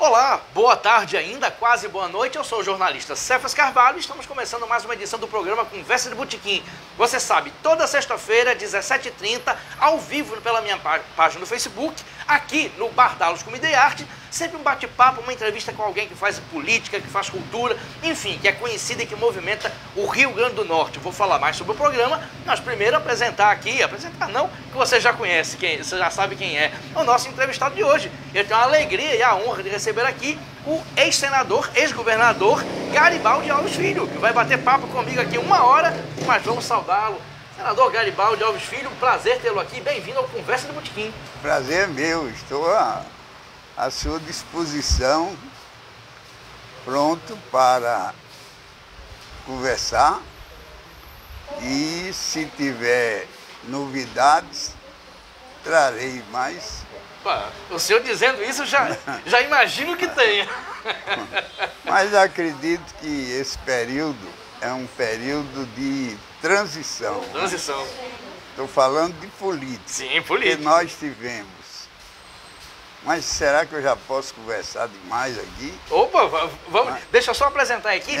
Olá, boa tarde ainda, quase boa noite. Eu sou o jornalista Cefas Carvalho e estamos começando mais uma edição do programa Conversa de Botequim. Você sabe, toda sexta-feira, 17h30, ao vivo pela minha página no Facebook, aqui no Bardalos Comida e Arte, sempre um bate-papo, uma entrevista com alguém que faz política, que faz cultura, enfim, que é conhecido e que movimenta o Rio Grande do Norte. Vou falar mais sobre o programa, mas primeiro apresentar não, que você já conhece, você já sabe quem é, o nosso entrevistado de hoje. Eu tenho a alegria e a honra de receber aqui o ex-senador, ex-governador Garibaldi Alves Filho, que vai bater papo comigo aqui 1 hora, mas vamos saudá-lo. Senador Garibaldi Alves Filho, um prazer tê-lo aqui, bem-vindo ao Conversa de Botequim. Prazer é meu, estou à sua disposição, pronto para conversar e se tiver novidades, trarei mais. O senhor dizendo isso, já imagino que tenha. Mas acredito que esse período é um período de transição. Transição. Estou falando de política. Sim, política. Que nós tivemos. Mas será que eu já posso conversar demais aqui? Opa, vamos, deixa eu só apresentar a equipe.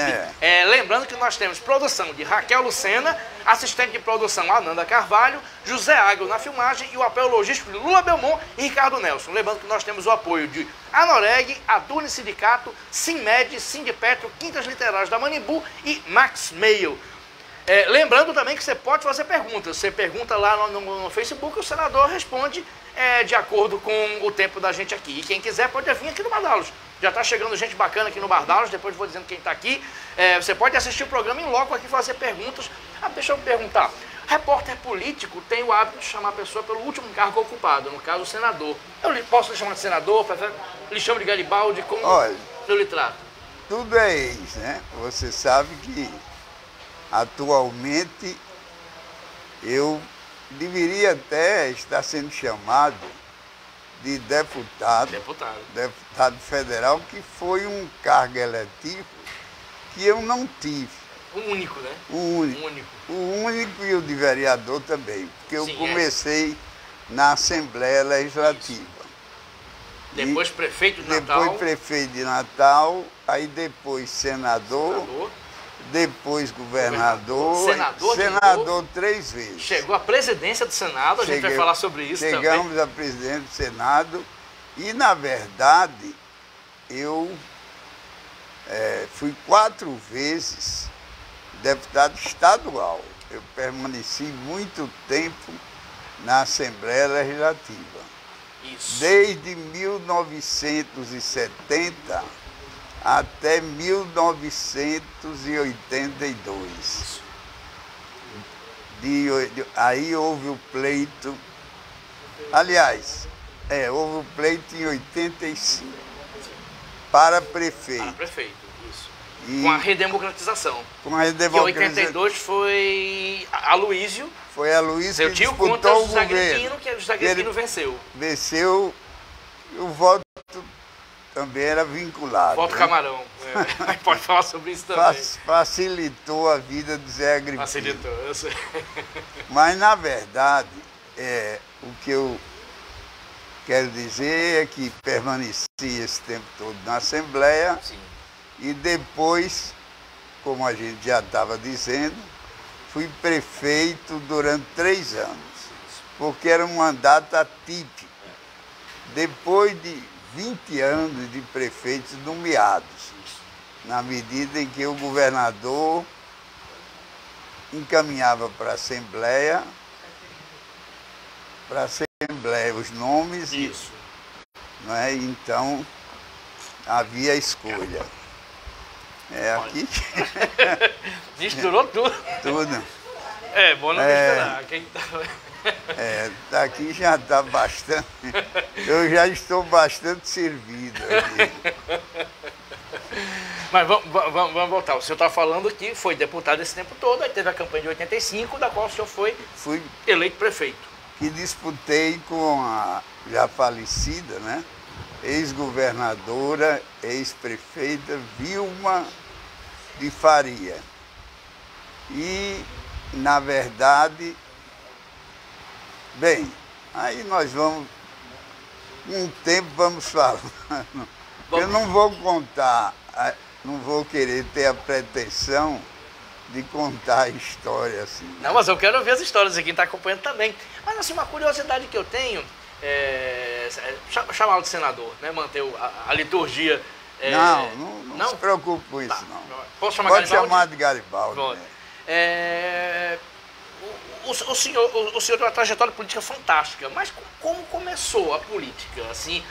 Lembrando que nós temos produção de Raquel Lucena, assistente de produção Ananda Carvalho, José Águio na filmagem e o apoio logístico de Lula Belmont e Ricardo Nelson. Lembrando que nós temos o apoio de Anoreg, Adune Sindicato, Simmed, Sindipetro, Quintas Literárias da Manimbu e Max Mail. Lembrando também que você pode fazer perguntas. Você pergunta lá no Facebook, o senador responde de acordo com o tempo da gente aqui. E quem quiser pode vir aqui no Bardalos. Já está chegando gente bacana aqui no Bardalos, depois vou dizendo quem está aqui. Você pode assistir o programa em loco aqui e fazer perguntas. Deixa eu perguntar. Repórter político tem o hábito de chamar a pessoa pelo último cargo ocupado, no caso o senador. Eu posso lhe chamar de senador, lhe chamo de Garibaldi, como eu lhe trato? Tudo é ex, né? Você sabe que atualmente eu deveria até estar sendo chamado de deputado federal, que foi um cargo eletivo que eu não tive. O único, né? O único e o de vereador também, porque eu comecei na Assembleia Legislativa. Depois prefeito de Natal. Depois prefeito de Natal, aí depois senador. Depois governador, senador 3 vezes. Chegou à presidência do Senado, a gente vai falar sobre isso também. Chegamos à presidência do Senado e, na verdade, eu fui 4 vezes deputado estadual. Eu permaneci muito tempo na Assembleia Legislativa. Isso. Desde 1970 até 1982. Aí houve o pleito. Aliás, houve o pleito em 85 para prefeito. Para prefeito, isso. Com a redemocratização. Com a redemocratização. Que em 82 foi Aloísio. Foi Aloísio que disputou contra o José governo. Agripino, que o José Agripino venceu. Venceu, o voto também era vinculado. Voto Camarão. Pode falar sobre isso também. Facilitou a vida do Zé Agripino. Facilitou, eu sei. Mas, na verdade, o que eu quero dizer é que permaneci esse tempo todo na Assembleia. Sim. E depois, como a gente já estava dizendo, fui prefeito durante 3 anos, porque era um mandato atípico. Depois de 20 anos de prefeitos nomeados, na medida em que o governador encaminhava para a Assembleia os nomes. Isso. Então havia escolha. Aqui. Misturou tudo. Tudo. Bom não misturar. Daqui já está bastante. Eu já estou bastante servido aqui. Mas vamos voltar. O senhor está falando que foi deputado esse tempo todo, aí teve a campanha de 85, da qual o senhor fui eleito prefeito. E disputei com a já falecida, né? Ex-governadora, ex-prefeita Vilma de Faria. E, na verdade, bem, aí nós vamos, um tempo vamos falando Eu não vou contar, não vou querer ter a pretensão de contar a história assim. Não, mas eu quero ver as histórias aqui, quem está acompanhando também. Mas assim, uma curiosidade que eu tenho chamá-lo de senador, né? Manter a liturgia. Não se preocupe com isso, não. Posso chamar Pode Garibaldi? chamar de Garibaldi. Né? O senhor tem uma trajetória política fantástica, mas como começou a política? Assim,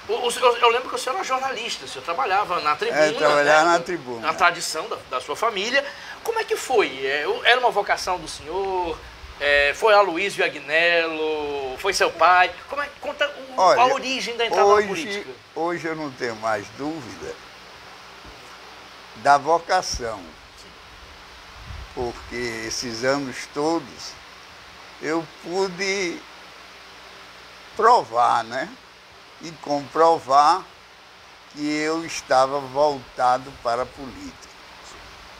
eu lembro que o senhor era jornalista, o senhor trabalhava na tribuna. Trabalhava na tribuna. Na tradição da sua família. Como é que foi? Era uma vocação do senhor? Foi Aloísio Agnello? Foi seu pai? Como é que conta a origem da entrada na política? Hoje eu não tenho mais dúvida da vocação, porque esses anos todos eu pude provar, né? E comprovar que eu estava voltado para a política.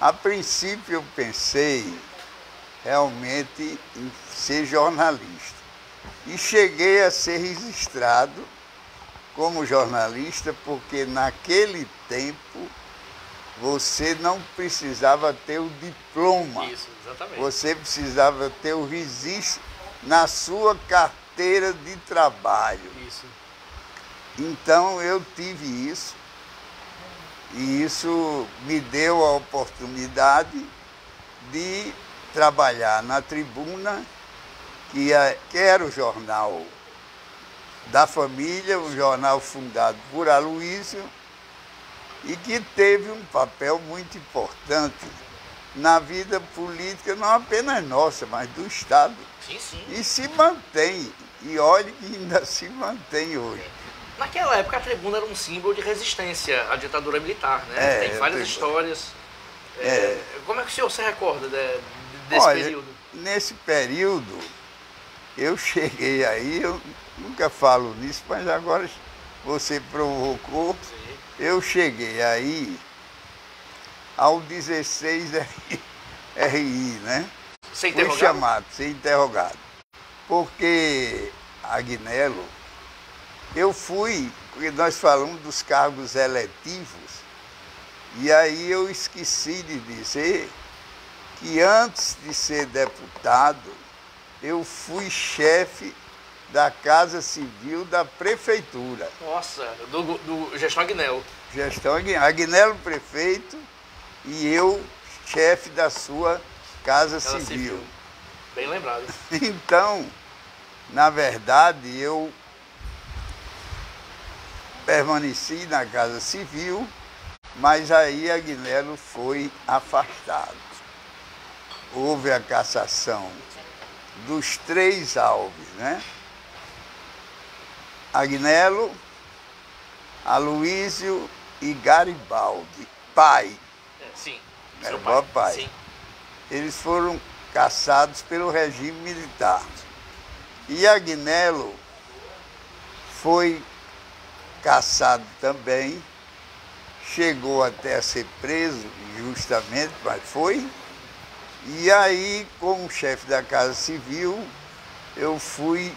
A princípio eu pensei realmente em ser jornalista e cheguei a ser registrado como jornalista porque naquele tempo você não precisava ter o diploma. Isso, exatamente. Você precisava ter o registro na sua carteira de trabalho. Isso. Então eu tive isso, e isso me deu a oportunidade de trabalhar na Tribuna, que era o jornal da família, um jornal fundado por Aloísio, e que teve um papel muito importante na vida política, não apenas nossa, mas do Estado. Sim, sim. E se mantém, e olhe que ainda se mantém hoje. Naquela época a Tribuna era um símbolo de resistência à ditadura militar, né? Tem várias histórias. Como é que o senhor se recorda desse período? Nesse período, eu cheguei aí, eu nunca falo nisso, mas agora você provocou. Sim. Eu cheguei aí ao 16 RI, né? Sem Fui interrogado? chamado, ser interrogado. Porque Agnello, eu fui, porque nós falamos dos cargos eletivos, e aí eu esqueci de dizer que antes de ser deputado, eu fui chefe da Casa Civil da Prefeitura. Nossa, do Gestão Agnello. Gestão Agnello prefeito e eu chefe da sua Casa Civil. Bem lembrado. Então, na verdade, eu permaneci na Casa Civil, mas aí Agnello foi afastado. Houve a cassação dos 3 alvos, né? Agnello, Aloísio e Garibaldi, pai. Sim, Era seu pai. pai. Sim. Eles foram cassados pelo regime militar. E Agnello foi cassado também, chegou até a ser preso injustamente, mas foi. E aí, como chefe da Casa Civil, eu fui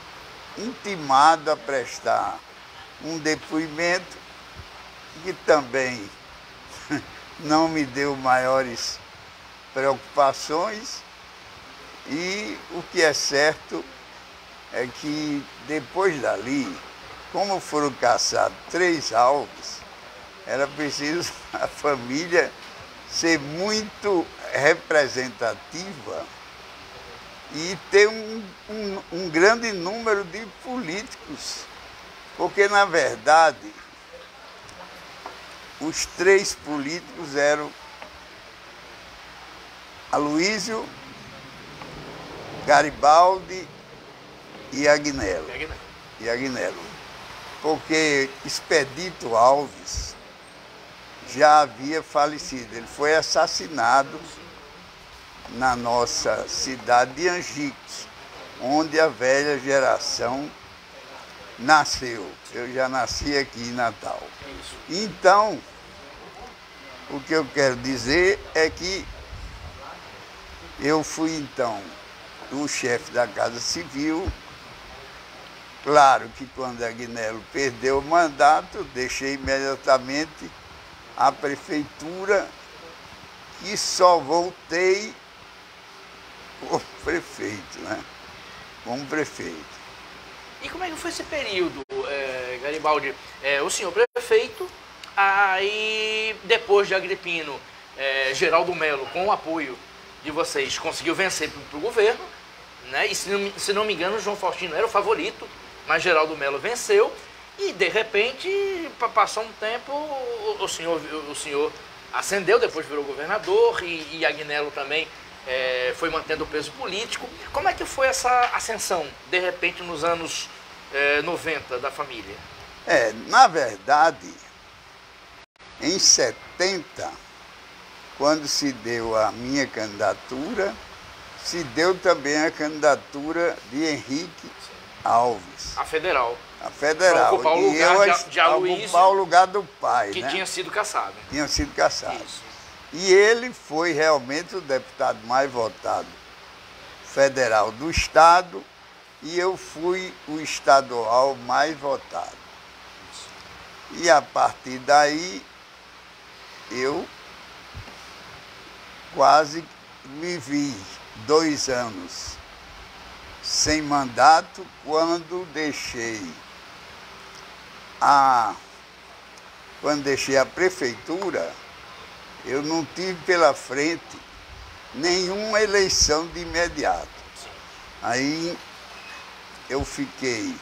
intimado a prestar um depoimento que também não me deu maiores preocupações, e o que é certo é que depois dali, como foram caçados 3 alvos, era preciso a família ser muito representativa e ter um grande número de políticos, porque, na verdade, os 3 políticos eram Aloísio, Garibaldi e Agnello. Porque Expedito Alves já havia falecido. Ele foi assassinado na nossa cidade de Angicos, onde a velha geração nasceu. Eu já nasci aqui em Natal. Então, o que eu quero dizer é que eu fui, então, o chefe da Casa Civil Claro que quando Agnello perdeu o mandato, deixei imediatamente a prefeitura e só voltei como prefeito, né? Como prefeito. E como é que foi esse período, Garibaldi? O senhor prefeito, aí depois de Agripino, Geraldo Melo, com o apoio de vocês, conseguiu vencer para o governo, né? E se não me engano, João Faustino era o favorito, mas Geraldo Melo venceu e de repente, passou um tempo, o senhor ascendeu, depois virou governador e Agnello também foi mantendo o peso político. Como é que foi essa ascensão, de repente, nos anos 90 da família? Na verdade, em 70, quando se deu a minha candidatura, se deu também a candidatura de Henrique Alves. A federal. A federal. Para ocupar o lugar de Aloysio, ocupar o lugar do pai, que né? tinha sido cassado. Tinha sido cassado. Isso. E ele foi realmente o deputado mais votado federal do estado e eu fui o estadual mais votado. E a partir daí, eu quase vivi 2 anos sem mandato quando deixei a prefeitura. Eu não tive pela frente nenhuma eleição de imediato. Aí eu fiquei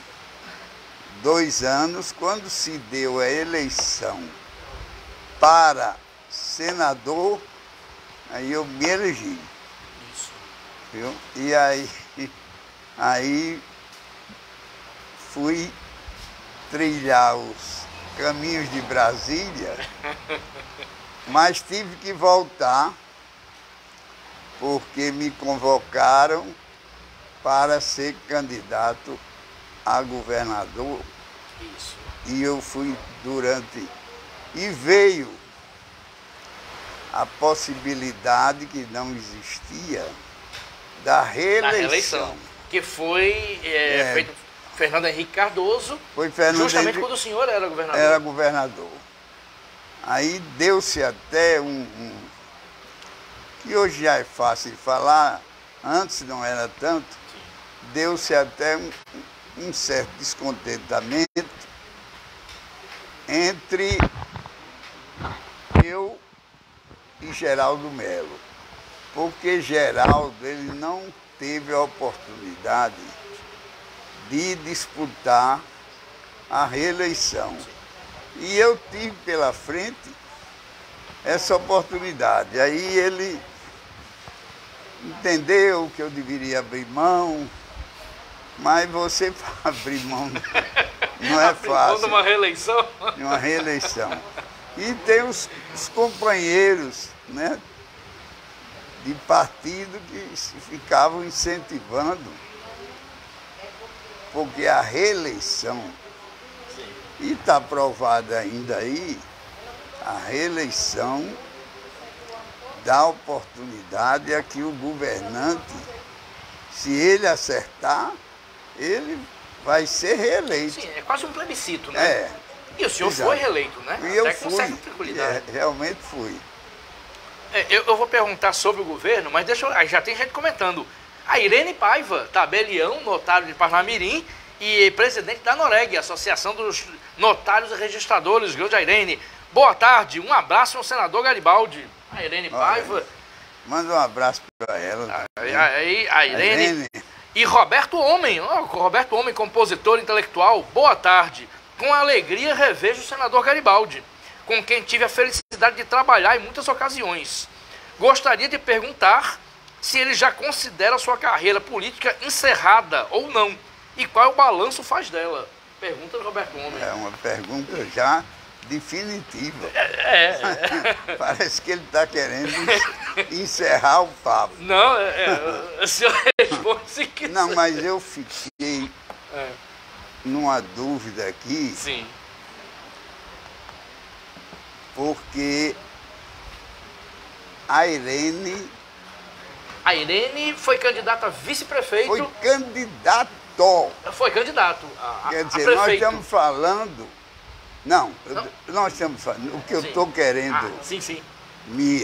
2 anos, quando se deu a eleição para senador, aí eu me elegi. Isso. Viu? E aí fui trilhar os caminhos de Brasília, mas tive que voltar porque me convocaram para ser candidato a governador. Isso. E eu fui E veio a possibilidade que não existia da reeleição. Que foi feito Fernando Henrique Cardoso, justamente quando o senhor era governador. Era governador. Aí deu-se até que hoje já é fácil de falar, antes não era tanto, deu-se até um certo descontentamento entre eu e Geraldo Melo, porque Geraldo ele não teve a oportunidade de disputar a reeleição. E eu tive pela frente essa oportunidade. Aí ele entendeu que eu deveria abrir mão, mas você abrir mão não é fácil. De uma reeleição? De uma reeleição. E tem os companheiros, né, de partido que ficavam incentivando, porque a reeleição, e está provada ainda aí, a reeleição dá oportunidade a que o governante, se ele acertar, ele vai ser reeleito. Sim, é quase um plebiscito, né? E o senhor foi reeleito, né? E eu até com fui, certa tranquilidade. Realmente fui. Eu vou perguntar sobre o governo, mas já tem gente comentando. A Irene Paiva, tabelião, notário de Parnamirim e presidente da Noreg, Associação dos Notários e Registradores, grande Irene. Boa tarde, um abraço ao senador Garibaldi. A Irene Paiva. Manda um abraço para ela. A Irene. E Roberto Homem, compositor intelectual. Boa tarde. Com alegria revejo o senador Garibaldi, com quem tive a felicidade de trabalhar em muitas ocasiões. Gostaria de perguntar se ele já considera sua carreira política encerrada ou não, e qual o balanço faz dela. Pergunta do Roberto Homem. É uma pergunta já definitiva. Parece que ele está querendo encerrar o papo. Não, o senhor responde se quiser. Não, mas eu fiquei numa dúvida aqui. Sim. Porque a Irene foi candidata a vice-prefeito. Foi candidata Pitó. Foi candidato a Quer dizer, prefeito. nós estamos falando... Não, nós estamos falando... O que eu estou querendo sim. Me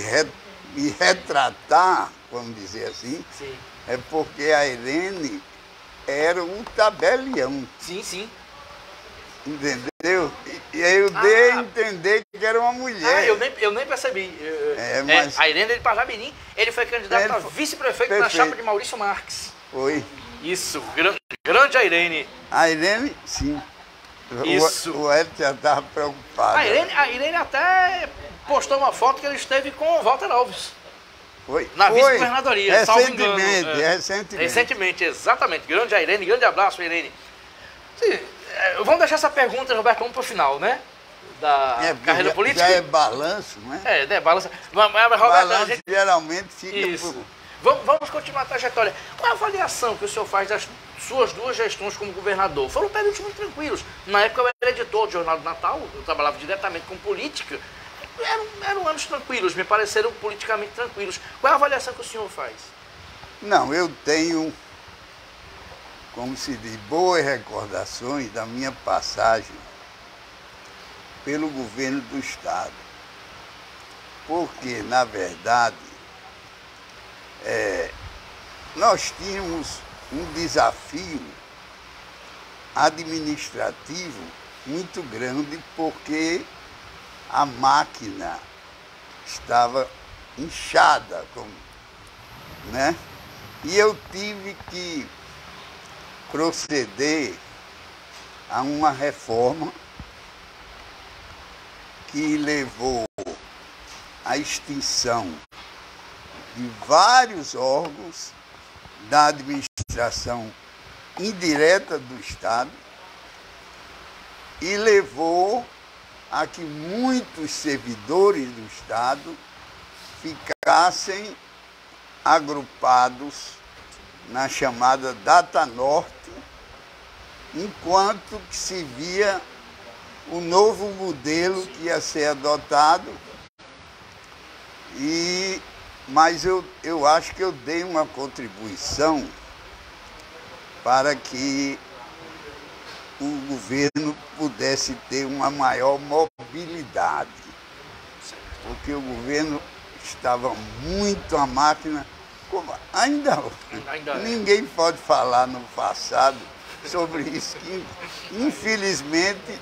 retratar, vamos dizer assim, é porque a Irene era um tabelião. Sim. Entendeu? E aí eu dei a entender que era uma mulher. Eu nem percebi. Mas... A Irene de Parnamirim, ele foi candidato a vice-prefeito na chapa de Maurício Marques. Foi. Isso, grande a Irene. A Irene, sim. Isso. O Hélio já estava preocupado. A Irene até postou uma foto que ele esteve com o Walter Alves. Foi. Na vice-governadoria, salvo engano. Recentemente, exatamente. Grande a Irene, grande abraço, Irene. Sim, vamos deixar essa pergunta, Roberto, vamos para o final, né? Da carreira política. Já é balanço, né? Balanço. Mas, Roberto, balanço geralmente fica... Isso. Vamos continuar a trajetória. Qual a avaliação que o senhor faz das suas 2 gestões como governador? Foram períodos muito tranquilos. Na época eu era editor do Jornal do Natal, eu trabalhava diretamente com política. Eram anos tranquilos, me pareceram politicamente tranquilos. Qual é a avaliação que o senhor faz? Não, eu tenho, como se diz, boas recordações da minha passagem pelo governo do Estado. Porque, na verdade, nós tínhamos um desafio administrativo muito grande, porque a máquina estava inchada, né? E eu tive que proceder a uma reforma que levou à extinção de vários órgãos da administração indireta do Estado e levou a que muitos servidores do Estado ficassem agrupados na chamada Data Norte, enquanto que se via o novo modelo que ia ser adotado. Mas eu acho que eu dei uma contribuição para que o governo pudesse ter uma maior mobilidade, porque o governo estava muito a máquina, como ainda ninguém pode falar no passado sobre isso, que infelizmente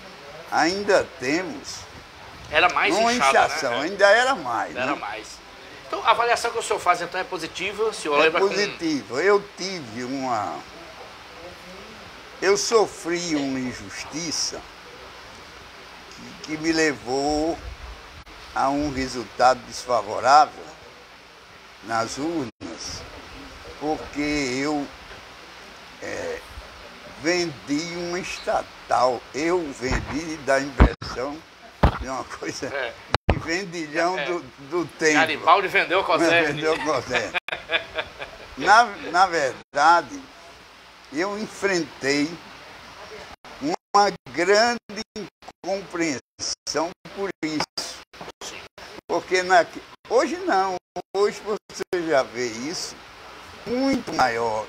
ainda temos. Era mais uma inchação, né? Ainda era mais. Era né? mais. Então, a avaliação que o senhor faz, então, é positiva? O senhor lembra positiva. Eu tive Eu sofri uma injustiça que me levou a um resultado desfavorável nas urnas, porque eu vendi uma estatal. Eu vendi, dá a impressão de uma coisa de vendilhão do tempo. Garibaldi vendeu o Coserne. Vendeu o Coserne. Na verdade, eu enfrentei uma grande incompreensão por isso. Porque hoje não, hoje você já vê isso muito maior,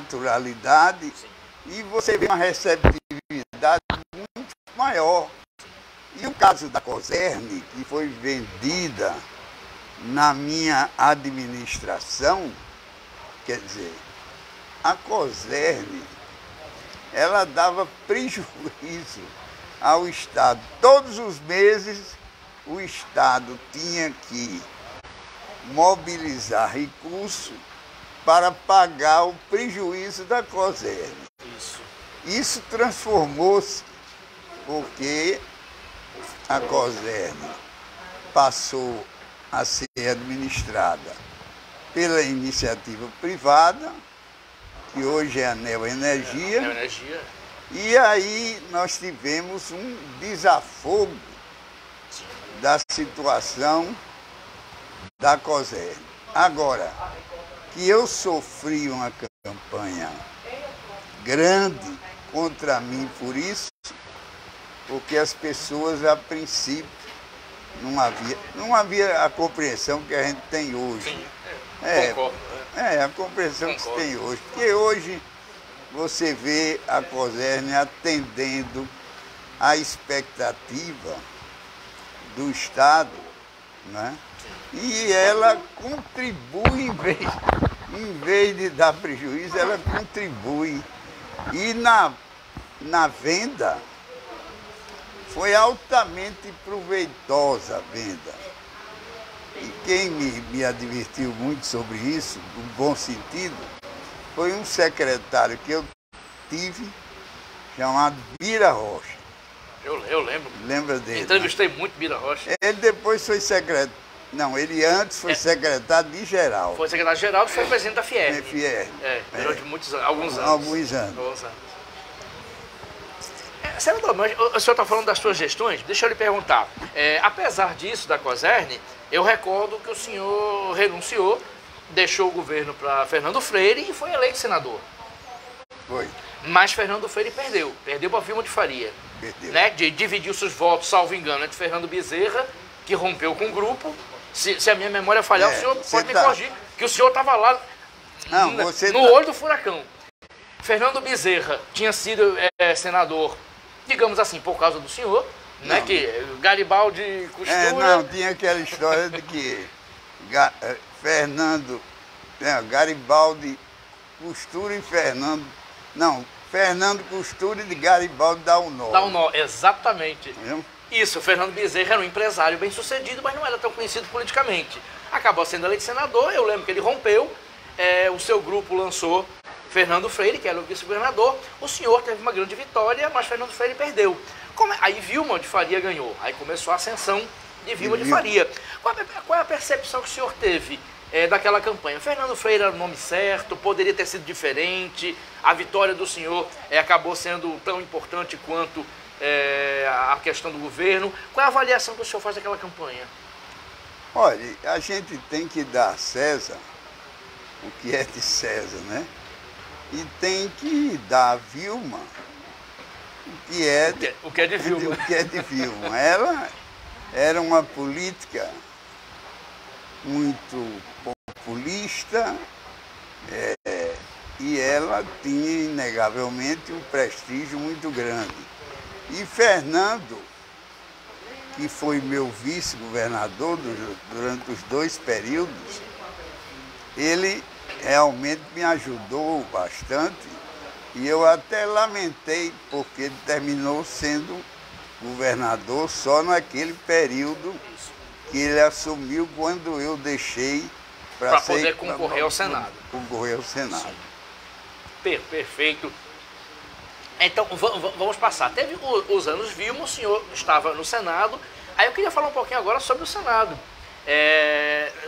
naturalidade, e você vê uma receptividade muito maior. E o caso da Coserne, que foi vendida na minha administração, quer dizer, a Coserne, ela dava prejuízo ao Estado. Todos os meses o Estado tinha que mobilizar recursos para pagar o prejuízo da Coserne. Isso transformou-se porque a Coserne passou a ser administrada pela iniciativa privada, que hoje é a Neoenergia. E aí nós tivemos um desafogo da situação da Coserne. Agora, que eu sofri uma campanha grande contra mim por isso, porque as pessoas, a princípio, não havia a compreensão que a gente tem hoje. Sim, concordo. A compreensão que se tem hoje. Porque hoje você vê a COSERN atendendo à expectativa do Estado, né? E ela contribui, em vez de dar prejuízo, ela contribui. E na venda, foi altamente proveitosa a venda. E quem me advertiu muito sobre isso, no bom sentido, foi um secretário que eu tive, chamado Bira Rocha. Eu lembro. Lembra dele? Entrevistei muito Bira Rocha. Ele depois foi secretário. Não, ele antes foi secretário de geral. Foi secretário-geral e foi presidente da Fiel. Durante muitos anos, alguns anos. Alguns anos. Senador, mas o senhor está falando das suas gestões? Deixa eu lhe perguntar. Apesar disso, da COSERN, eu recordo que o senhor renunciou, deixou o governo para Fernando Freire e foi eleito senador. Foi. Mas Fernando Freire perdeu para Vilma de Faria. Perdeu. Né? Dividiu seus votos, salvo engano, entre Fernando Bezerra, que rompeu com o grupo. Se a minha memória falhar, o senhor pode me corrigir, que o senhor estava lá no olho do furacão. Fernando Bezerra tinha sido senador, digamos assim, por causa do senhor, né? Que Garibaldi Costura... tinha aquela história de que Garibaldi Costura e Fernando... Não, Fernando Costura e de Garibaldi dá um nó. Dá um nó, exatamente. Viu? Isso, Fernando Bezerra era um empresário bem sucedido, mas não era tão conhecido politicamente. Acabou sendo eleito senador, eu lembro que ele rompeu, o seu grupo lançou Fernando Freire, que era o vice-governador. O senhor teve uma grande vitória, mas Fernando Freire perdeu. Aí Vilma de Faria ganhou, aí começou a ascensão de Vilma de Faria. Qual é a percepção que o senhor teve daquela campanha? Fernando Freire era o nome certo, poderia ter sido diferente, a vitória do senhor acabou sendo tão importante quanto a questão do governo. Qual é a avaliação que o senhor faz daquela campanha? Olha, a gente tem que dar a César o que é de César, né? E tem que dar a Vilma o que é de Vilma. O que é de Vilma. Ela era uma política muito populista e ela tinha, inegavelmente, um prestígio muito grande. E Fernando, que foi meu vice-governador durante os 2 períodos, ele realmente me ajudou bastante e eu até lamentei, porque ele terminou sendo governador só naquele período que ele assumiu, quando eu deixei para poder concorrer ao Senado. Concorrer ao Senado. Perfeito. Então, vamos passar. Teve os anos Vilma, o senhor estava no Senado. Aí eu queria falar um pouquinho agora sobre o Senado.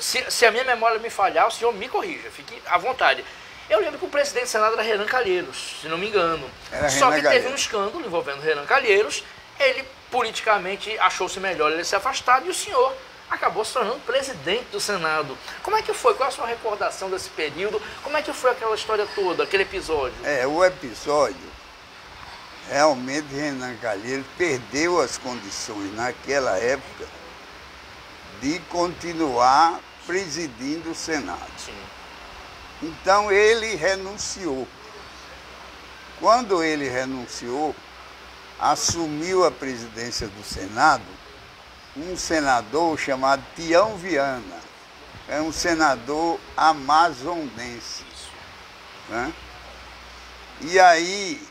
Se a minha memória me falhar, o senhor me corrija, fique à vontade. Eu lembro que o presidente do Senado era Renan Calheiros, se não me engano. Só que teve um escândalo envolvendo Renan Calheiros. Ele politicamente achou-se melhor ele se afastar e o senhor acabou se tornando presidente do Senado. Como é que foi? Qual a sua recordação desse período? Como é que foi aquela história toda, aquele episódio? O episódio, realmente Renan Calheiros perdeu as condições naquela época de continuar presidindo o Senado. Sim. Então ele renunciou. Quando ele renunciou, assumiu a presidência do Senado um senador chamado Tião Viana. É um senador amazonense. Né? E aí,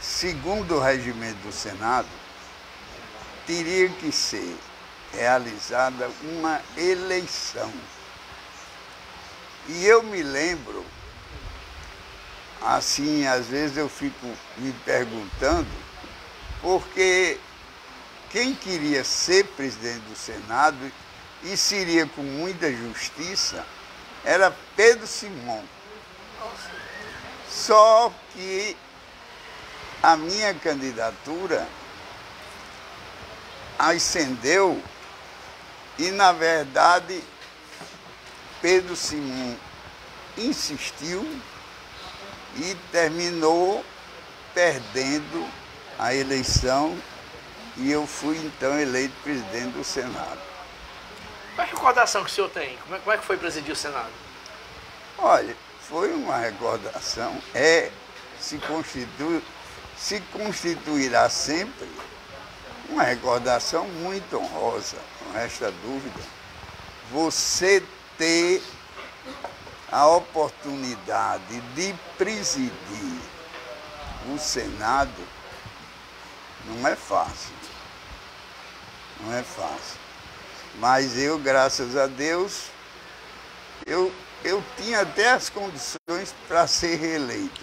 segundo o regimento do Senado, teria que ser realizada uma eleição. E eu me lembro, assim, às vezes eu fico me perguntando, porque quem queria ser presidente do Senado, e seria com muita justiça, era Pedro Simão. Só que a minha candidatura ascendeu e, na verdade, Pedro Simão insistiu e terminou perdendo a eleição e eu fui, então, eleito presidente do Senado. Qual é a recordação que o senhor tem? Como é que foi presidir o Senado? Olha, foi uma recordação se constituirá sempre uma recordação muito honrosa, não resta dúvida. Você ter a oportunidade de presidir o Senado não é fácil. Não é fácil. Mas eu, graças a Deus, eu tinha até as condições para ser reeleito.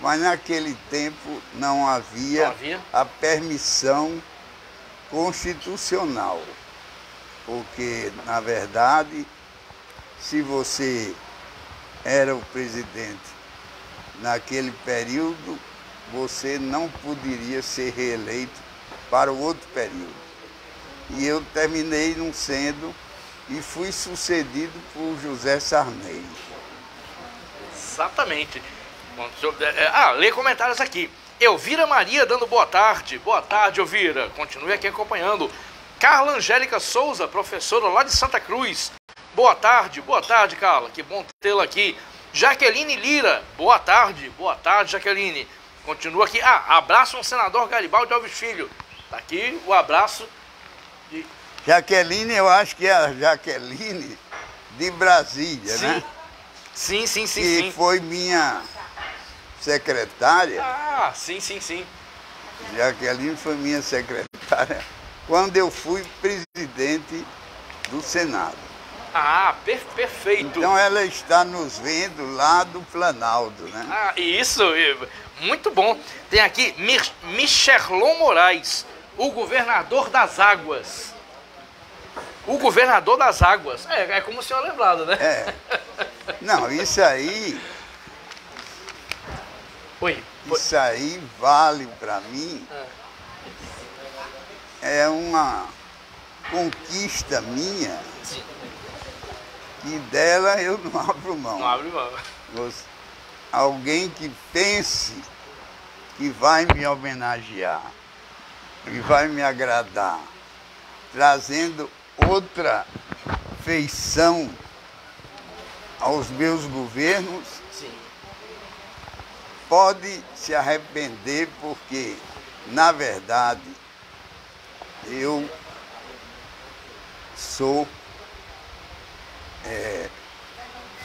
Mas naquele tempo não havia a permissão constitucional. Porque, na verdade, se você era o presidente naquele período, você não poderia ser reeleito para o outro período. E eu terminei não sendo e fui sucedido por José Sarney. Exatamente. Lê comentários aqui. Elvira Maria dando boa tarde. Boa tarde, Elvira. Continue aqui acompanhando. Carla Angélica Souza, professora lá de Santa Cruz. Boa tarde, Carla. Que bom tê-la aqui. Jaqueline Lira. Boa tarde, Jaqueline. Continua aqui. Abraço ao senador Garibaldi Alves Filho. Tá aqui o abraço de... Jaqueline, eu acho que é a Jaqueline de Brasília, sim. Né? Sim. Que foi minha secretária. Sim. Jaqueline foi minha secretária quando eu fui presidente do Senado. Perfeito. Então ela está nos vendo lá do Planalto, né? Isso, muito bom. Tem aqui Michelon Moraes, o governador das águas. O governador das águas. É como o senhor lembrado, né? Não, isso aí... Isso aí vale para mim. É uma conquista minha. Sim. E dela eu não abro mão. Não abre mão. Alguém que pense que vai me homenagear, que vai me agradar, trazendo outra feição aos meus governos, sim, pode se arrepender, porque, na verdade, eu sou...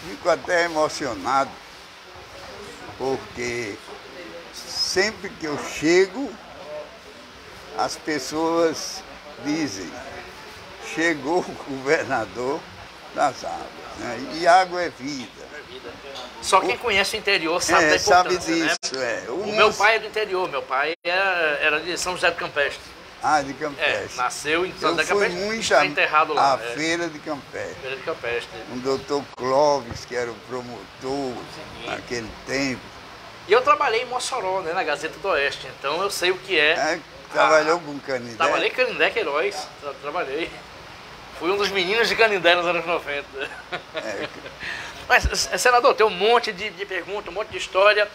fico até emocionado, porque sempre que eu chego, as pessoas dizem: chegou o governador das águas, né? E água é vida. Só quem conhece o interior sabe da importância, sabe disso, né? O meu pai é do interior, meu pai era de São José do Campestre. De Campestre. Nasceu em São José do Campestre. Eu fui muito está enterrado lá. à Feira de Campestre. Feira de Campestre. Um doutor Clóvis, que era o promotor naquele tempo. E eu trabalhei em Mossoró, né, na Gazeta do Oeste, então eu sei o que é. Trabalhou com Canindé? Trabalhei com Canindé Queiroz, trabalhei. Fui um dos meninos de Canindé nos anos 90. Mas, senador, tem um monte de perguntas, um monte de história.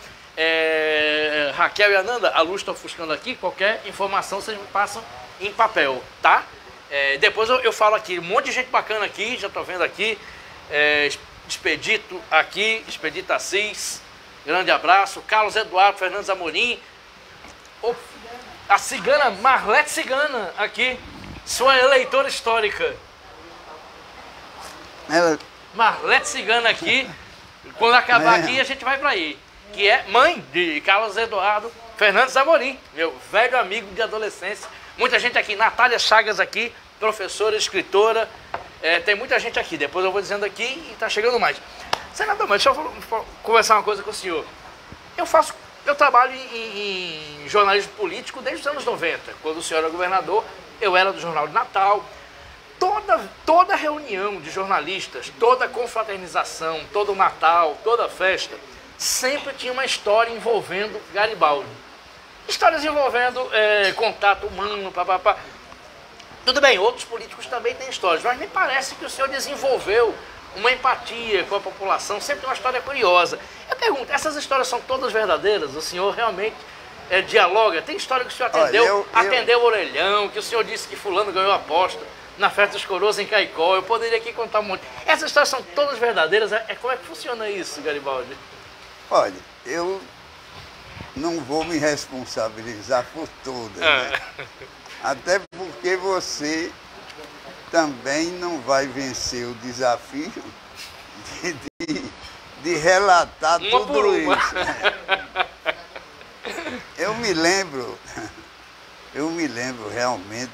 Raquel e Ananda, a luz está ofuscando aqui, qualquer informação vocês me passam em papel, tá? Depois eu falo aqui, um monte de gente bacana aqui, já estou vendo aqui. Expedito aqui, Expedito Assis, grande abraço. Carlos Eduardo Fernandes Amorim. A cigana, Marlete Cigana, aqui, sua eleitora histórica. Marlete Cigana aqui, quando acabar aqui a gente vai para aí. Que é mãe de Carlos Eduardo Fernandes Amorim, meu velho amigo de adolescência. Muita gente aqui, Natália Chagas aqui, professora, escritora. Tem muita gente aqui, depois eu vou dizendo aqui e está chegando mais. Senador, mas deixa eu conversar uma coisa com o senhor. Eu trabalho em jornalismo político desde os anos 90. Quando o senhor era governador, eu era do Jornal de Natal. Toda reunião de jornalistas, toda confraternização, todo Natal, toda festa, sempre tinha uma história envolvendo Garibaldi. Histórias envolvendo contato humano, papapá. Tudo bem, outros políticos também têm histórias, mas me parece que o senhor desenvolveu uma empatia com a população, sempre uma história curiosa. Eu pergunto, essas histórias são todas verdadeiras? O senhor realmente dialoga? Tem história que o senhor atendeu, atendeu o orelhão, que o senhor disse que fulano ganhou a aposta na festa dos coroas em Caicó. Eu poderia aqui contar um monte. Essas histórias são todas verdadeiras? Como é que funciona isso, Garibaldi? Olha, eu não vou me responsabilizar por todas, né? Até porque você também não vai vencer o desafio de relatar tudo isso. Eu me lembro realmente,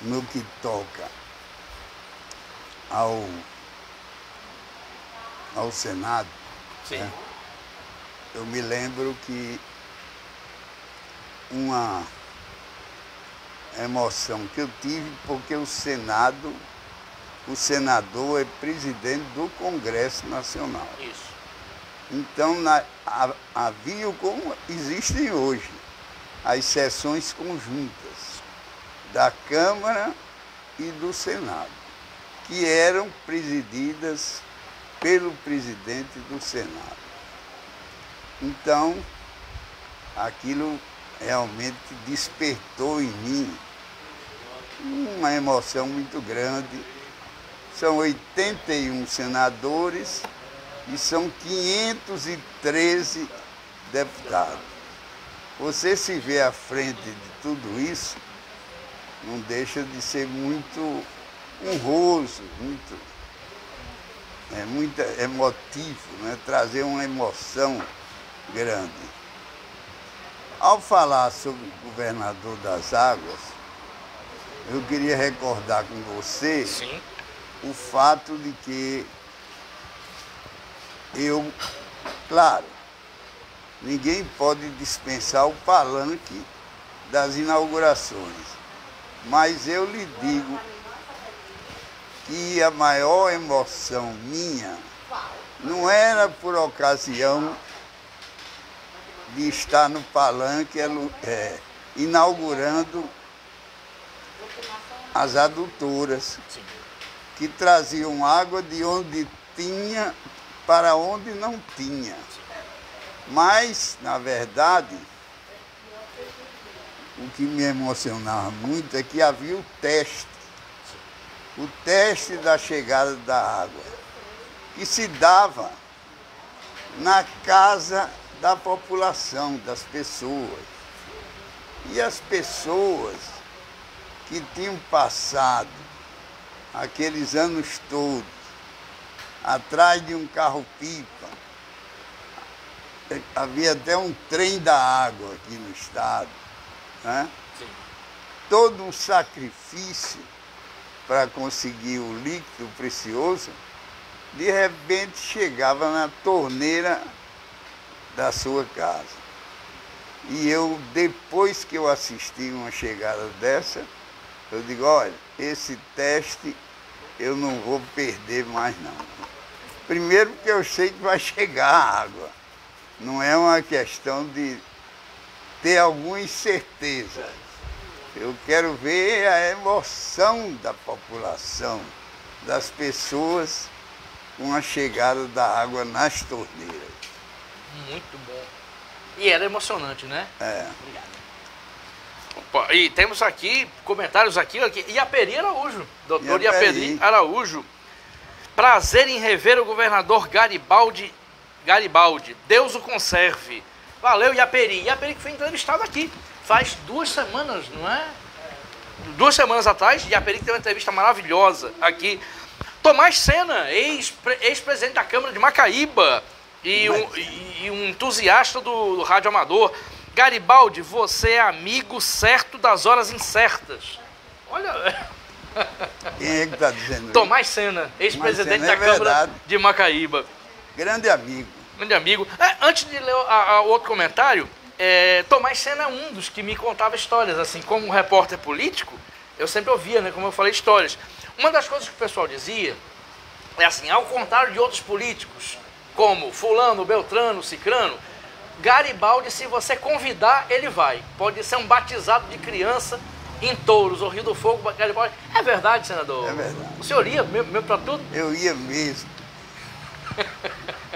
no que toca ao Senado, sim, né? Eu me lembro que uma emoção que eu tive, porque o Senado, o senador é presidente do Congresso Nacional. Isso. Então, havia, como existem hoje, as sessões conjuntas da Câmara e do Senado, que eram presididas pelo presidente do Senado. Então, aquilo realmente despertou em mim uma emoção muito grande. São 81 senadores e são 513 deputados. Você se vê à frente de tudo isso, não deixa de ser muito honroso, muito emotivo, né? Trazer uma emoção grande. Ao falar sobre o governador das águas, eu queria recordar com você, sim, o fato de que claro, ninguém pode dispensar o palanque das inaugurações, mas eu lhe digo que a maior emoção minha não era por ocasião de estar no palanque inaugurando as adutoras, que traziam água de onde tinha para onde não tinha. Mas, na verdade, o que me emocionava muito é que havia o teste da chegada da água, que se dava na casa da população, das pessoas. E as pessoas que tinham passado aqueles anos todos atrás de um carro-pipa, havia até um trem da água aqui no estado, né? Sim. Todo um sacrifício para conseguir o líquido precioso, de repente chegava na torneira da sua casa. E eu, depois que eu assisti uma chegada dessa, eu digo, olha, esse teste eu não vou perder mais não. Primeiro porque eu sei que vai chegar a água. Não é uma questão de ter alguma incerteza. Eu quero ver a emoção da população, das pessoas, com a chegada da água nas torneiras. Muito bom. E era emocionante, né? É. Obrigado. Opa, e temos aqui comentários aqui. Iaperi Araújo, doutor Iaperi Araújo. Prazer em rever o governador Garibaldi. Deus o conserve. Valeu, Iaperi. Iaperi que foi entrevistado aqui faz 2 semanas, não é? 2 semanas atrás, Iaperi que teve uma entrevista maravilhosa aqui. Tomás Sena, ex-presidente da Câmara de Macaíba e um entusiasta do rádio amador. Garibaldi, você é amigo certo das horas incertas. Olha... Quem é que está dizendo isso? Tomás Sena, ex-presidente da Câmara de Macaíba. Grande amigo. Grande amigo. Antes de ler o outro comentário, Tomás Sena é um dos que me contava histórias, assim, como repórter político, eu sempre ouvia, né, como eu falei, histórias. Uma das coisas que o pessoal dizia é assim, ao contrário de outros políticos, como fulano, beltrano, cicrano, Garibaldi, se você convidar, ele vai. Pode ser um batizado de criança em Touros, ou Rio do Fogo, Garibaldi. É verdade, senador? É verdade. O senhor ia mesmo para tudo? Eu ia mesmo.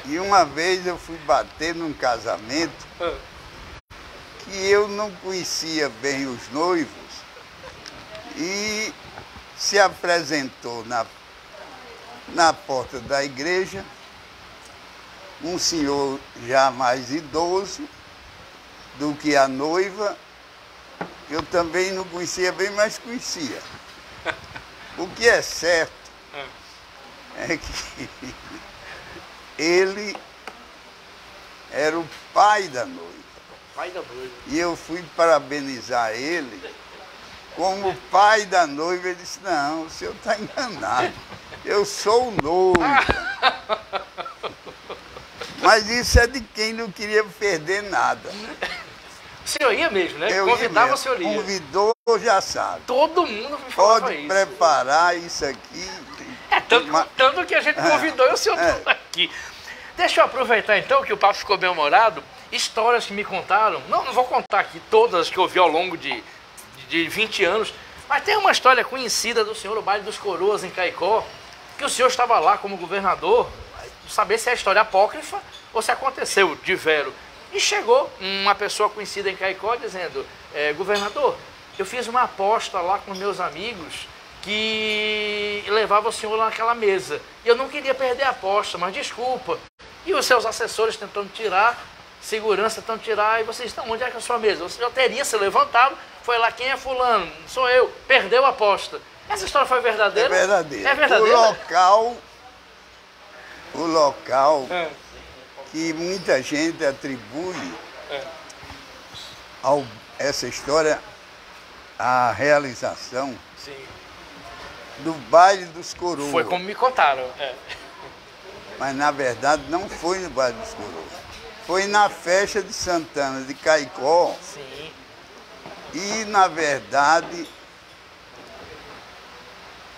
E uma vez eu fui bater num casamento que eu não conhecia bem os noivos e se apresentou na porta da igreja um senhor já mais idoso do que a noiva, eu também não conhecia bem, mas conhecia. O que é certo é que ele era o pai da noiva. Pai da noiva. E eu fui parabenizar ele. Como o pai da noiva, ele disse, não, o senhor está enganado. Eu sou o noivo. Mas isso é de quem não queria perder nada. O senhor ia mesmo, né? Eu Convidava, ia o senhor ia. Convidou, já sabe. Todo mundo me falava Pode isso. preparar isso aqui. Tanto que a gente convidou e o senhor estava aqui. Deixa eu aproveitar então que o papo ficou bem humorado. Histórias que me contaram, não vou contar aqui todas as que eu ouvi ao longo de 20 anos, mas tem uma história conhecida do senhor, o Baile dos Coroas em Caicó, que o senhor estava lá como governador, saber se é história apócrifa ou se aconteceu de vero. E chegou uma pessoa conhecida em Caicó dizendo, governador, eu fiz uma aposta lá com meus amigos que levava o senhor lá naquela mesa. E eu não queria perder a aposta, mas desculpa. E os seus assessores tentando tirar, segurança tentando tirar, e vocês estão, onde é que é a sua mesa? O senhor teria se levantado, foi lá, quem é fulano? Sou eu, perdeu a aposta. Essa história foi verdadeira? É verdadeira. É verdadeira? O local que muita gente atribui a essa história, a realização do Baile dos Coroas. Foi como me contaram. Mas na verdade não foi no Baile dos Coroas. Foi na festa de Santana de Caicó. Sim. E na verdade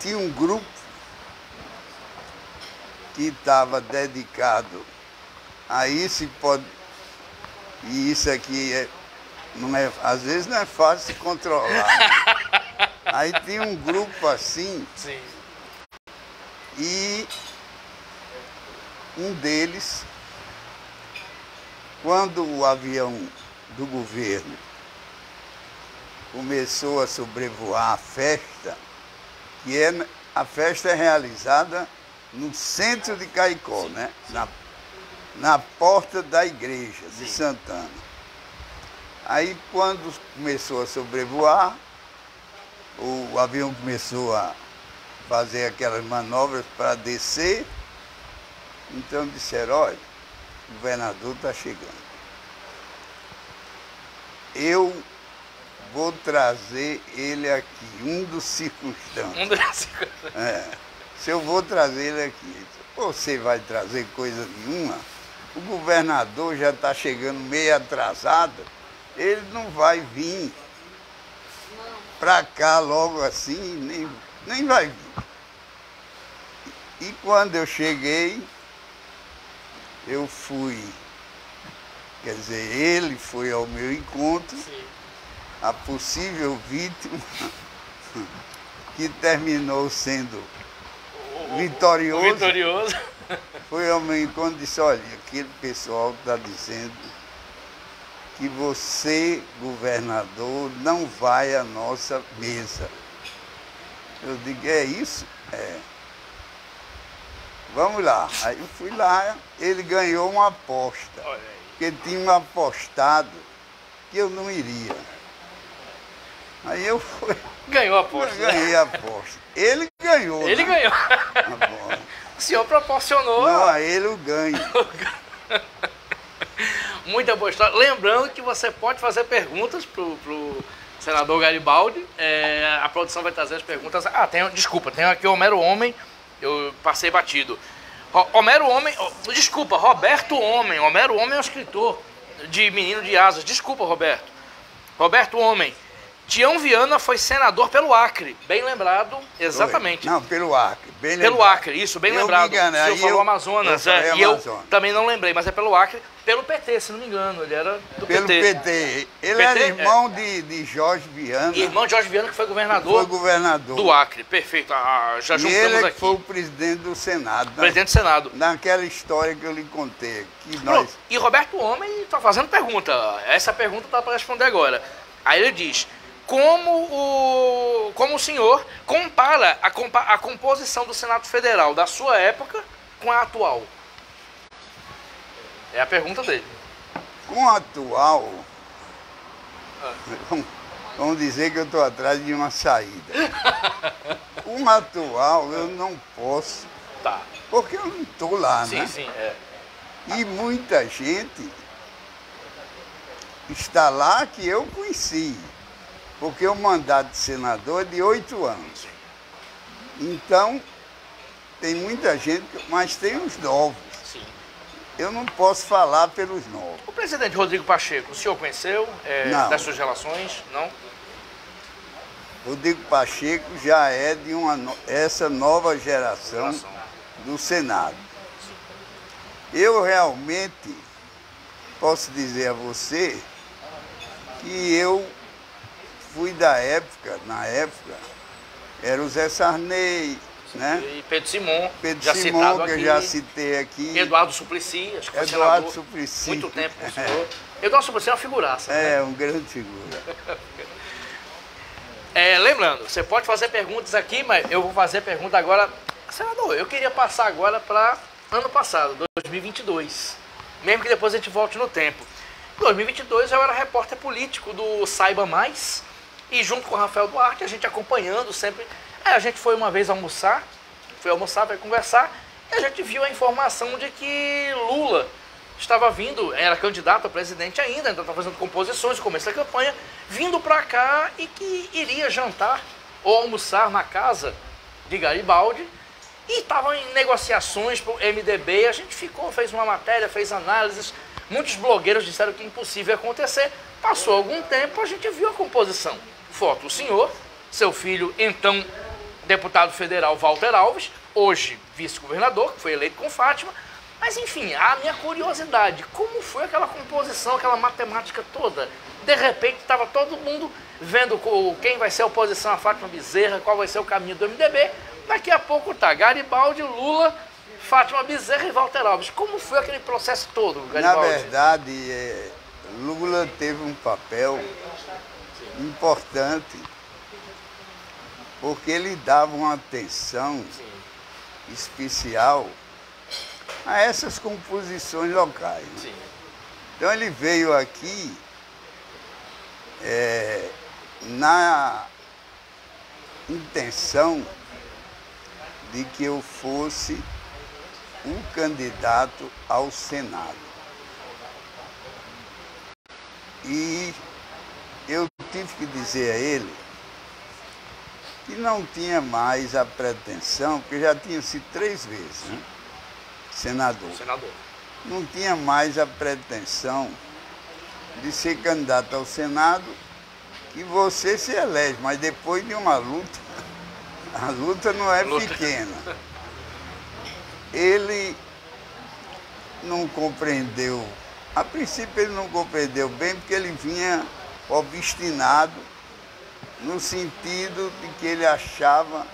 tinha um grupo que estava dedicado a isso e isso aqui às vezes não é fácil de controlar. Aí tinha um grupo assim. Sim. E um deles, quando o avião do governo começou a sobrevoar a festa, a festa é realizada no centro de Caicó, né? Na porta da igreja de Santana. Aí quando começou a sobrevoar, o avião começou a fazer aquelas manobras para descer, então disseram, olha, o governador está chegando. Eu vou trazer ele aqui, um dos circunstantes. Se eu vou trazer ele aqui, você vai trazer coisa nenhuma? O governador já está chegando meio atrasado, ele não vai vir para cá logo assim, nem vai vir. E quando eu cheguei, eu fui, quer dizer, ele foi ao meu encontro, a possível vítima, que terminou sendo vitorioso. Foi ao meu encontro e disse, olha, aquele pessoal está dizendo que você, governador, não vai à nossa mesa. Eu digo, é isso? É. Vamos lá. Aí eu fui lá, ele ganhou uma aposta. Porque tinha apostado que eu não iria. Aí eu fui. Ganhou a aposta. Ganhei a aposta. Ele ganhou. Ele ganhou. O senhor proporcionou. Não, a ele o ganho. Muita boa história. Lembrando que você pode fazer perguntas pro senador Garibaldi. A produção vai trazer as perguntas. Desculpa, tem aqui o Homero Homem. Eu passei batido. Homero Homem. Desculpa, Roberto Homem. Homero Homem é um escritor de Menino de Asas. Desculpa, Roberto. Roberto Homem. Tião Viana foi senador pelo Acre, bem lembrado, exatamente. Não, pelo Acre, bem lembrado. Pelo Acre, isso, bem lembrado. Me enganei, o senhor falou Amazonas, e eu também não lembrei, mas é pelo Acre, pelo PT, se não me engano, ele era do PT. Pelo PT. Ele era irmão de Jorge Viana. Irmão de Jorge Viana, que foi governador, do Acre, perfeito. Já juntamos ele aqui. Foi o presidente do Senado. Presidente do Senado. Naquela história que eu lhe contei. E Roberto Homem está fazendo pergunta, essa pergunta está para responder agora. Aí ele diz... Como o senhor compara a composição do Senado Federal da sua época com a atual? É a pergunta dele. Com a atual, Vamos dizer que eu estou atrás de uma saída. Um atual eu não posso, Tá. porque eu não estou lá, né? Sim, E muita gente está lá que eu conheci, porque o mandato de senador é de 8 anos. Então, tem muita gente, mas tem os novos. Sim. Eu não posso falar pelos novos. O presidente Rodrigo Pacheco, o senhor conheceu das suas relações? Não? Rodrigo Pacheco já é de essa nova geração do Senado. Eu realmente posso dizer a você que eu fui da época, na época, era o Zé Sarney, né? E Pedro Simon, Pedro já Simon, citado que aqui. eu já citei aqui. Eduardo Suplicy, acho que foi Eduardo senador Suplicy. muito tempo com o senhor. Eduardo Suplicy é uma figuraça. É, né? uma grande figura. Lembrando, você pode fazer perguntas aqui, mas eu vou fazer pergunta agora. Senador, eu queria passar agora para ano passado, 2022. Mesmo que depois a gente volte no tempo. Em 2022 eu era repórter político do Saiba Mais. E junto com o Rafael Duarte, a gente acompanhando sempre. A gente foi uma vez almoçar, vai conversar. E a gente viu a informação de que Lula estava vindo, era candidato a presidente ainda, então estava fazendo composições no começo da campanha, vindo para cá e que iria jantar ou almoçar na casa de Garibaldi e estava em negociações para o MDB. A gente fez uma matéria, fez análises, muitos blogueiros disseram que é impossível acontecer. Passou algum tempo, a gente viu a composição. Foto, o senhor, seu filho, então deputado federal Walter Alves, hoje vice-governador, que foi eleito com Fátima. Mas enfim, a minha curiosidade, como foi aquela composição, aquela matemática toda? De repente estava todo mundo vendo quem vai ser a oposição a Fátima Bezerra, qual vai ser o caminho do MDB. Daqui a pouco tá Garibaldi, Lula, Fátima Bezerra e Walter Alves. Como foi aquele processo todo, Garibaldi? Na verdade, Lula teve um papel importante, porque ele dava uma atenção especial a essas composições locais. Sim. Então ele veio aqui na intenção de que eu fosse um candidato ao Senado. E eu tive que dizer a ele que não tinha mais a pretensão, porque já tinha sido 3 vezes, né? Senador. Não tinha mais a pretensão de ser candidato ao Senado, que você se elege, mas depois de uma luta, a luta não é pequena. Ele não compreendeu, a princípio ele não compreendeu bem, porque ele vinha obstinado no sentido de que ele achava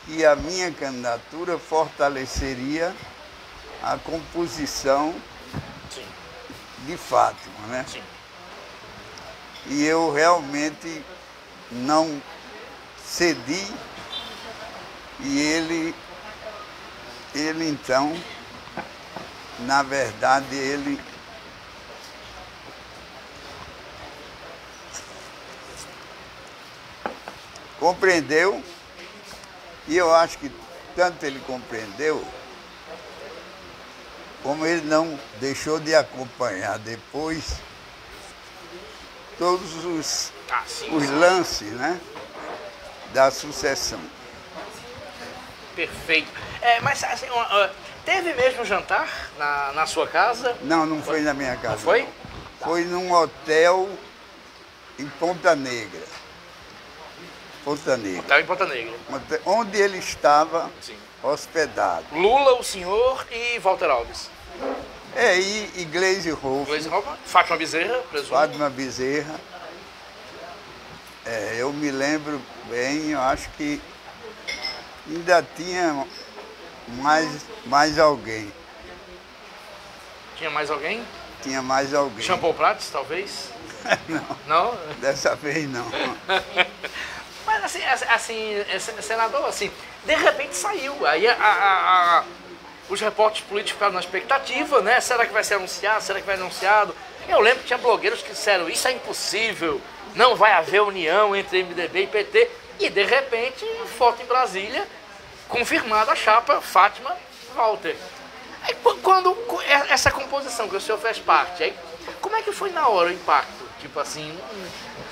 que a minha candidatura fortaleceria a composição de Fátima, né? Sim. E eu realmente não cedi, e ele então, na verdade, ele compreendeu, e eu acho que tanto ele compreendeu, como ele não deixou de acompanhar depois todos os lances, né, da sucessão. Perfeito. Mas assim, teve mesmo jantar na sua casa? Não, não foi na minha casa. Não foi? Foi num hotel em Ponta Negra. Hotel em Ponta Negra. Onde ele estava hospedado. Lula, o senhor e Walter Alves. E Gleisi Hoffmann. Fátima Bezerra, presumo. Fátima Bezerra. Eu me lembro bem, eu acho que ainda tinha mais alguém. Tinha mais alguém? Tinha mais alguém. Jean-Paul Prats, talvez? Não. Não? Dessa vez não. Mas assim, senador, assim, de repente saiu. Aí os repórteres políticos ficaram na expectativa, né? Será que vai ser anunciado? Será que vai ser anunciado? Eu lembro que tinha blogueiros que disseram, isso é impossível, não vai haver união entre MDB e PT. E, de repente, foto em Brasília, confirmada a chapa Fátima-Walter. Aí, quando essa composição que o senhor fez parte, aí, como é que foi na hora o impacto? Tipo assim...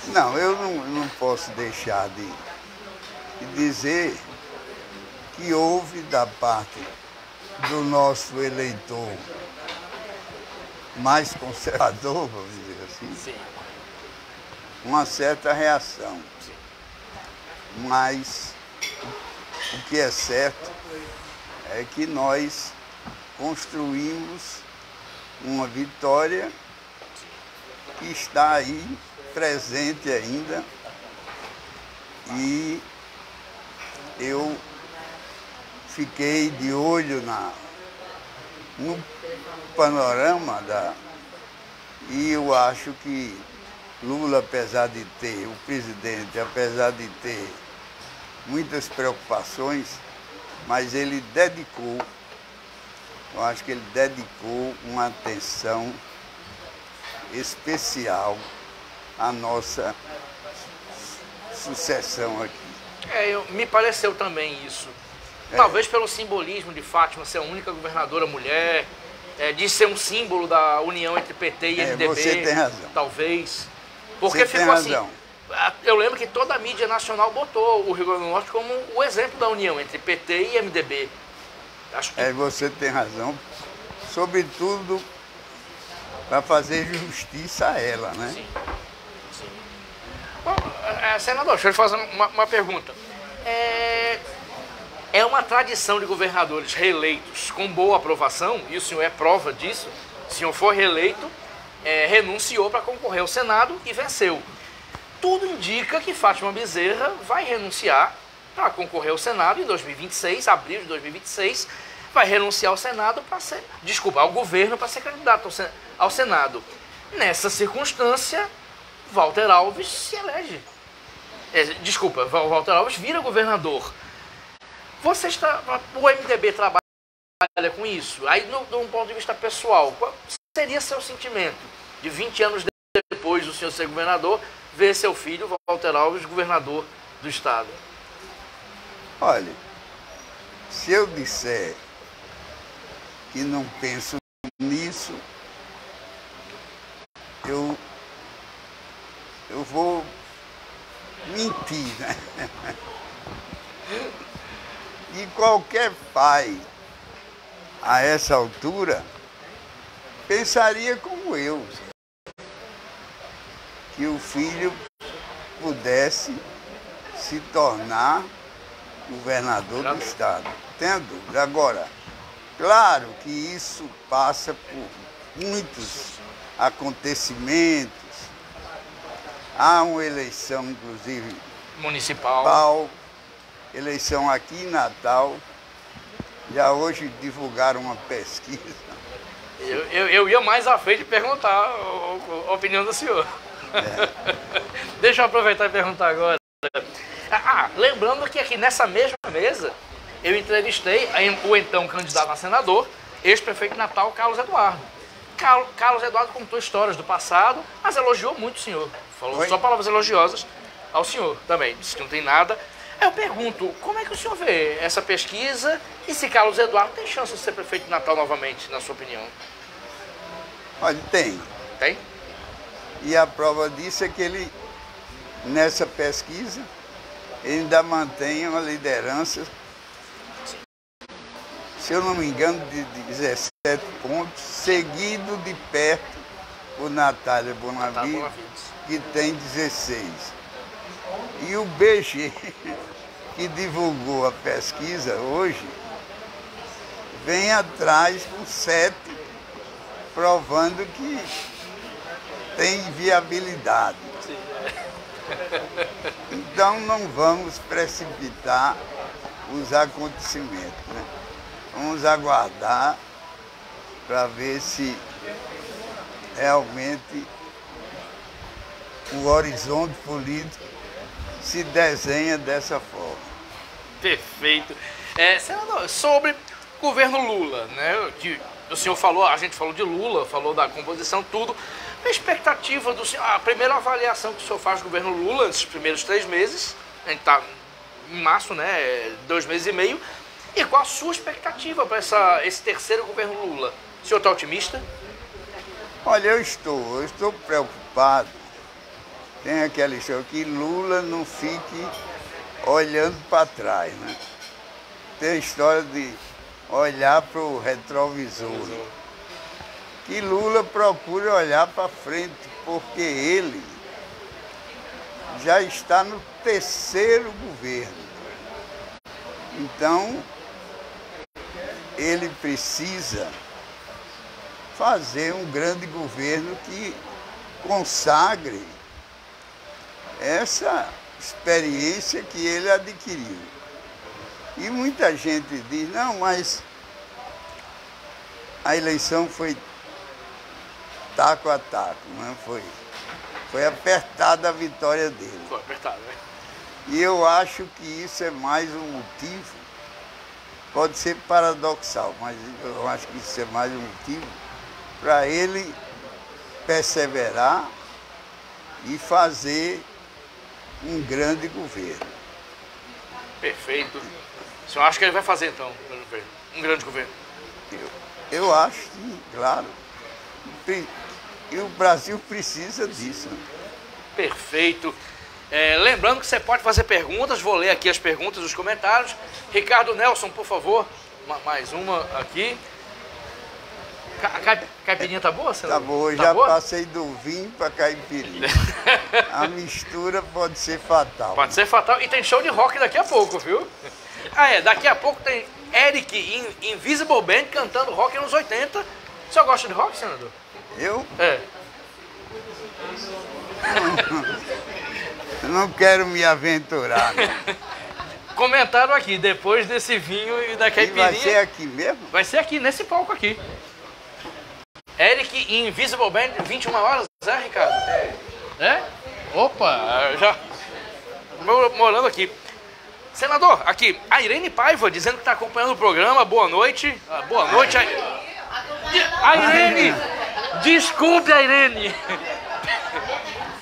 Não, eu não posso deixar de dizer que houve da parte do nosso eleitor mais conservador, vamos dizer assim, Sim. uma certa reação. Sim. Mas o que é certo é que nós construímos uma vitória que está aí, presente ainda, e eu fiquei de olho no panorama e eu acho que Lula, apesar de ter, o presidente, apesar de ter muitas preocupações, mas ele dedicou, eu acho que ele dedicou uma atenção especial à nossa sucessão aqui. Me pareceu também isso. Talvez pelo simbolismo de Fátima ser a única governadora mulher, de ser um símbolo da união entre PT e MDB. Você tem razão. Talvez. Porque você ficou tem razão. Assim. Eu lembro que toda a mídia nacional botou o Rio Grande do Norte como o exemplo da união entre PT e MDB. Acho que... Você tem razão. Sobretudo para fazer justiça a ela, né? Sim. Sim. Bom, senador, deixa eu fazer uma pergunta. É uma tradição de governadores reeleitos com boa aprovação, e o senhor é prova disso. O senhor foi reeleito, renunciou para concorrer ao Senado e venceu. Tudo indica que Fátima Bezerra vai renunciar para concorrer ao Senado em 2026, abril de 2026, vai renunciar ao Senado para ser, ao governo para ser candidato ao Senado. Nessa circunstância, Walter Alves se elege. Walter Alves vira governador. O MDB trabalha com isso. Aí, de um ponto de vista pessoal, qual seria seu sentimento de 20 anos depois do senhor ser governador, ver seu filho, Walter Alves, governador do estado? Olha, se eu disser que não penso nisso, eu vou mentir, né? E qualquer pai, a essa altura, pensaria como eu, que o filho pudesse se tornar governador do estado. Tenha dúvida. Agora, claro que isso passa por muitos acontecimentos. Há uma eleição, inclusive, municipal. Eleição aqui em Natal. Já hoje divulgaram uma pesquisa. Eu ia mais à frente perguntar a opinião do senhor. Deixa eu aproveitar e perguntar agora. Lembrando que aqui nessa mesma mesa, eu entrevistei o então candidato a senador, ex-prefeito de Natal, Carlos Eduardo. Carlos Eduardo contou histórias do passado, mas elogiou muito o senhor. Falou só palavras elogiosas ao senhor também. Disse que não tem nada. Eu pergunto, como é que o senhor vê essa pesquisa e se Carlos Eduardo tem chance de ser prefeito de Natal novamente, na sua opinião? Olha, tem. Tem? E a prova disso é que ele, nessa pesquisa, ele ainda mantém uma liderança, se eu não me engano, de 17 pontos, seguido de perto por Natália Bonavides, que tem 16. E o BG, que divulgou a pesquisa hoje, vem atrás com 7, provando que tem viabilidade. Então não vamos precipitar os acontecimentos, né? Vamos aguardar para ver se realmente o horizonte político se desenha dessa forma. Perfeito. Senador, sobre o governo Lula, né? O senhor falou, a gente falou de Lula, falou da composição, tudo, A expectativa do senhor, a primeira avaliação que o senhor faz do governo Lula, nesses primeiros 3 meses, a gente está em março, né, 2 meses e meio, e qual a sua expectativa para esse terceiro governo Lula? O senhor está otimista? Olha, eu estou preocupado. Tem aquela história que Lula não fique olhando para trás, né? Tem a história de olhar para o retrovisor. Que Lula procura olhar para frente, porque ele já está no terceiro governo. Então, ele precisa fazer um grande governo que consagre essa experiência que ele adquiriu. E muita gente diz, não, mas a eleição foi taco a taco, né? Foi apertada a vitória dele. Foi apertada, né? E eu acho que isso é mais um motivo, pode ser paradoxal, mas eu acho que isso é mais um motivo para ele perseverar e fazer um grande governo. Perfeito. O senhor acha que ele vai fazer, então, um grande governo? Eu acho que, claro. E o Brasil precisa disso. Perfeito. Lembrando que você pode fazer perguntas, vou ler aqui as perguntas dos comentários. Ricardo Nelson, por favor, mais uma aqui. A caipirinha tá boa, senador? Tá boa, já passei do vinho para caipirinha. A mistura pode ser fatal. Pode ser fatal. E tem show de rock daqui a pouco, viu? Daqui a pouco tem Eric Invisible Band cantando rock nos 80. O senhor gosta de rock, senador? Eu? Eu não quero me aventurar. Comentaram aqui, depois desse vinho e da caipirinha... E vai ser aqui mesmo? Vai ser aqui, nesse palco aqui. Eric Invisible Band, 21 horas, Ricardo? Opa, já... Morando aqui. Senador, aqui, a Irene Paiva dizendo que está acompanhando o programa, boa noite. Boa noite, a Irene! Desculpe, a Irene!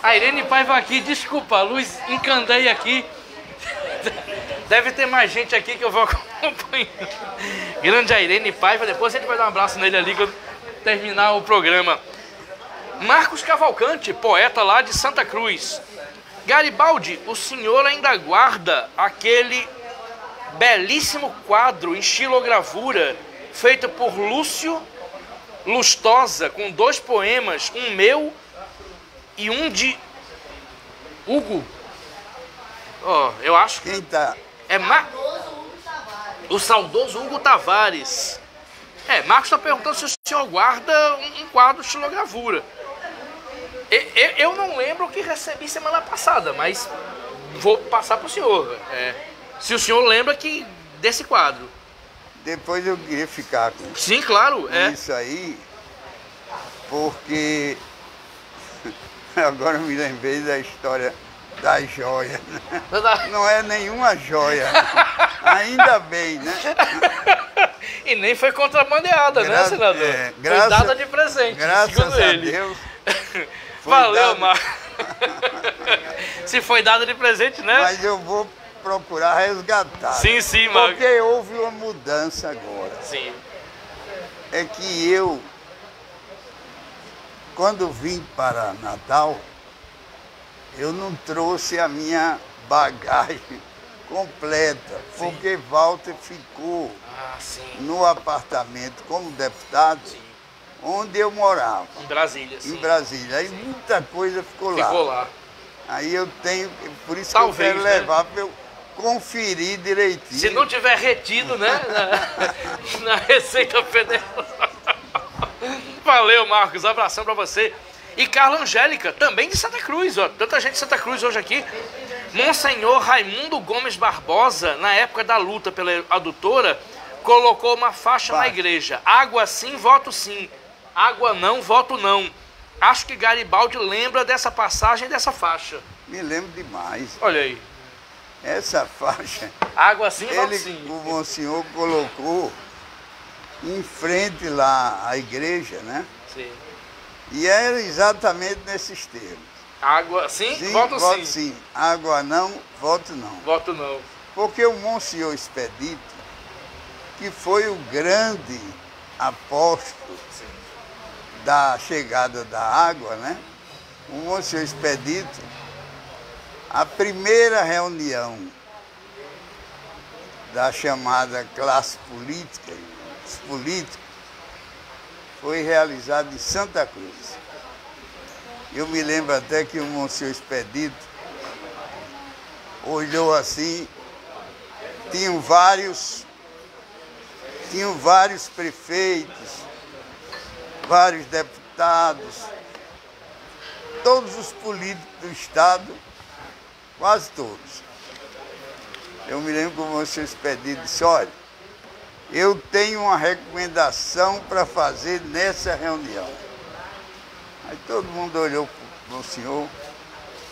A Irene Paiva aqui, desculpa, a luz encandeia aqui. Deve ter mais gente aqui que eu vou acompanhar. Grande a Irene Paiva, depois a gente vai dar um abraço nele ali quando terminar o programa. Marcos Cavalcante, poeta lá de Santa Cruz. Garibaldi, o senhor ainda guarda aquele belíssimo quadro em xilogravura feito por Lúcio Lustosa, com 2 poemas, um meu e um de Hugo. Eu acho que... Quem tá? O saudoso Hugo Tavares. Marcos está perguntando se o senhor guarda um quadro de xilogravura. Eu não lembro o que recebi semana passada, mas vou passar para o senhor. Se o senhor lembra desse quadro. Depois eu queria ficar com... Sim, claro. Isso aí, porque agora eu me lembrei da história da joia. Não é nenhuma joia. Ainda bem, né? E nem foi contrabandeada, né, senador? Foi dada de presente, graças a ele. Deus. Valeu, Marcos. Se foi dada de presente, né? Mas eu vou procurar resgatar. Sim, Marcos. Porque houve uma mudança agora. Sim. É que eu, quando vim para Natal, eu não trouxe a minha bagagem completa, porque Walter ficou no apartamento como deputado, onde eu morava. Em Brasília, sim. Em Brasília. Aí muita coisa ficou lá. Ficou lá. Aí eu tenho, por isso Talvez, que eu quero levar para eu conferir direitinho. Se não tiver retido, né, na Receita Federal. Valeu, Marcos, abração para você. E Carla Angélica, também de Santa Cruz, ó. Tanta gente de Santa Cruz hoje aqui. Monsenhor Raimundo Gomes Barbosa, na época da luta pela adutora, colocou uma faixa na igreja. Água sim, voto sim. Água não, voto não. Acho que Garibaldi lembra dessa passagem, dessa faixa. Me lembro demais. Olha aí. Essa faixa, água sim, voto sim. O Monsenhor colocou em frente lá à igreja, né? Sim. E era exatamente nesses termos. Água sim? Sim, Voto voto sim. sim. Água não, voto não. Voto não. Porque o Monsenhor Expedito, que foi o grande apóstolo da chegada da água, né? O Monsenhor Expedito, a primeira reunião da chamada classe política, os políticos, foi realizada em Santa Cruz. Eu me lembro até que o Monsenhor Expedito olhou assim, tinham vários prefeitos, vários deputados, todos os políticos do Estado, quase todos. Eu me lembro que o Monsenhor Expedito disse, olha, eu tenho uma recomendação para fazer nessa reunião. Aí todo mundo olhou para o senhor,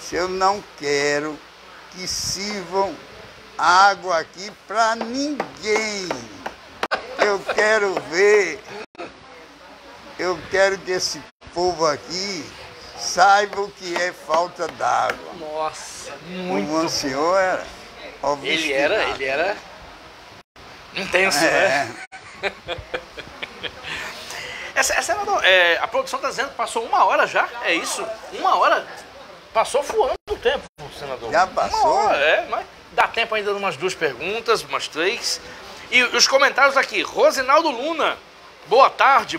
disse, eu não quero que sirvam água aqui para ninguém. Eu quero que esse povo aqui saiba o que é falta d'água. Nossa, muito. O Monsenhor era obstinado. Ele era intenso, né? Senador, a produção está dizendo que passou 1 hora já, é isso? 1 hora? Passou voando o tempo, senador. Já passou? 1 hora, mas dá tempo ainda de umas 2 perguntas, umas 3. E os comentários aqui, Rosinaldo Luna. Boa tarde,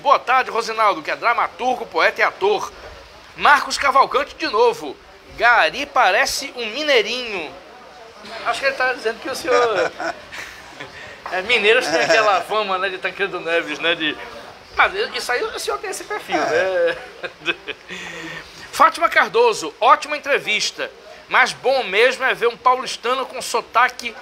Rosinaldo, que é dramaturgo, poeta e ator. Marcos Cavalcante de novo. Gari parece um mineirinho. Acho que ele está dizendo que o senhor... mineiros têm aquela fama, né, de Tancredo Neves, né, de... Mas isso aí o senhor tem esse perfil, né? Fátima Cardoso, ótima entrevista. Mas bom mesmo é ver um paulistano com sotaque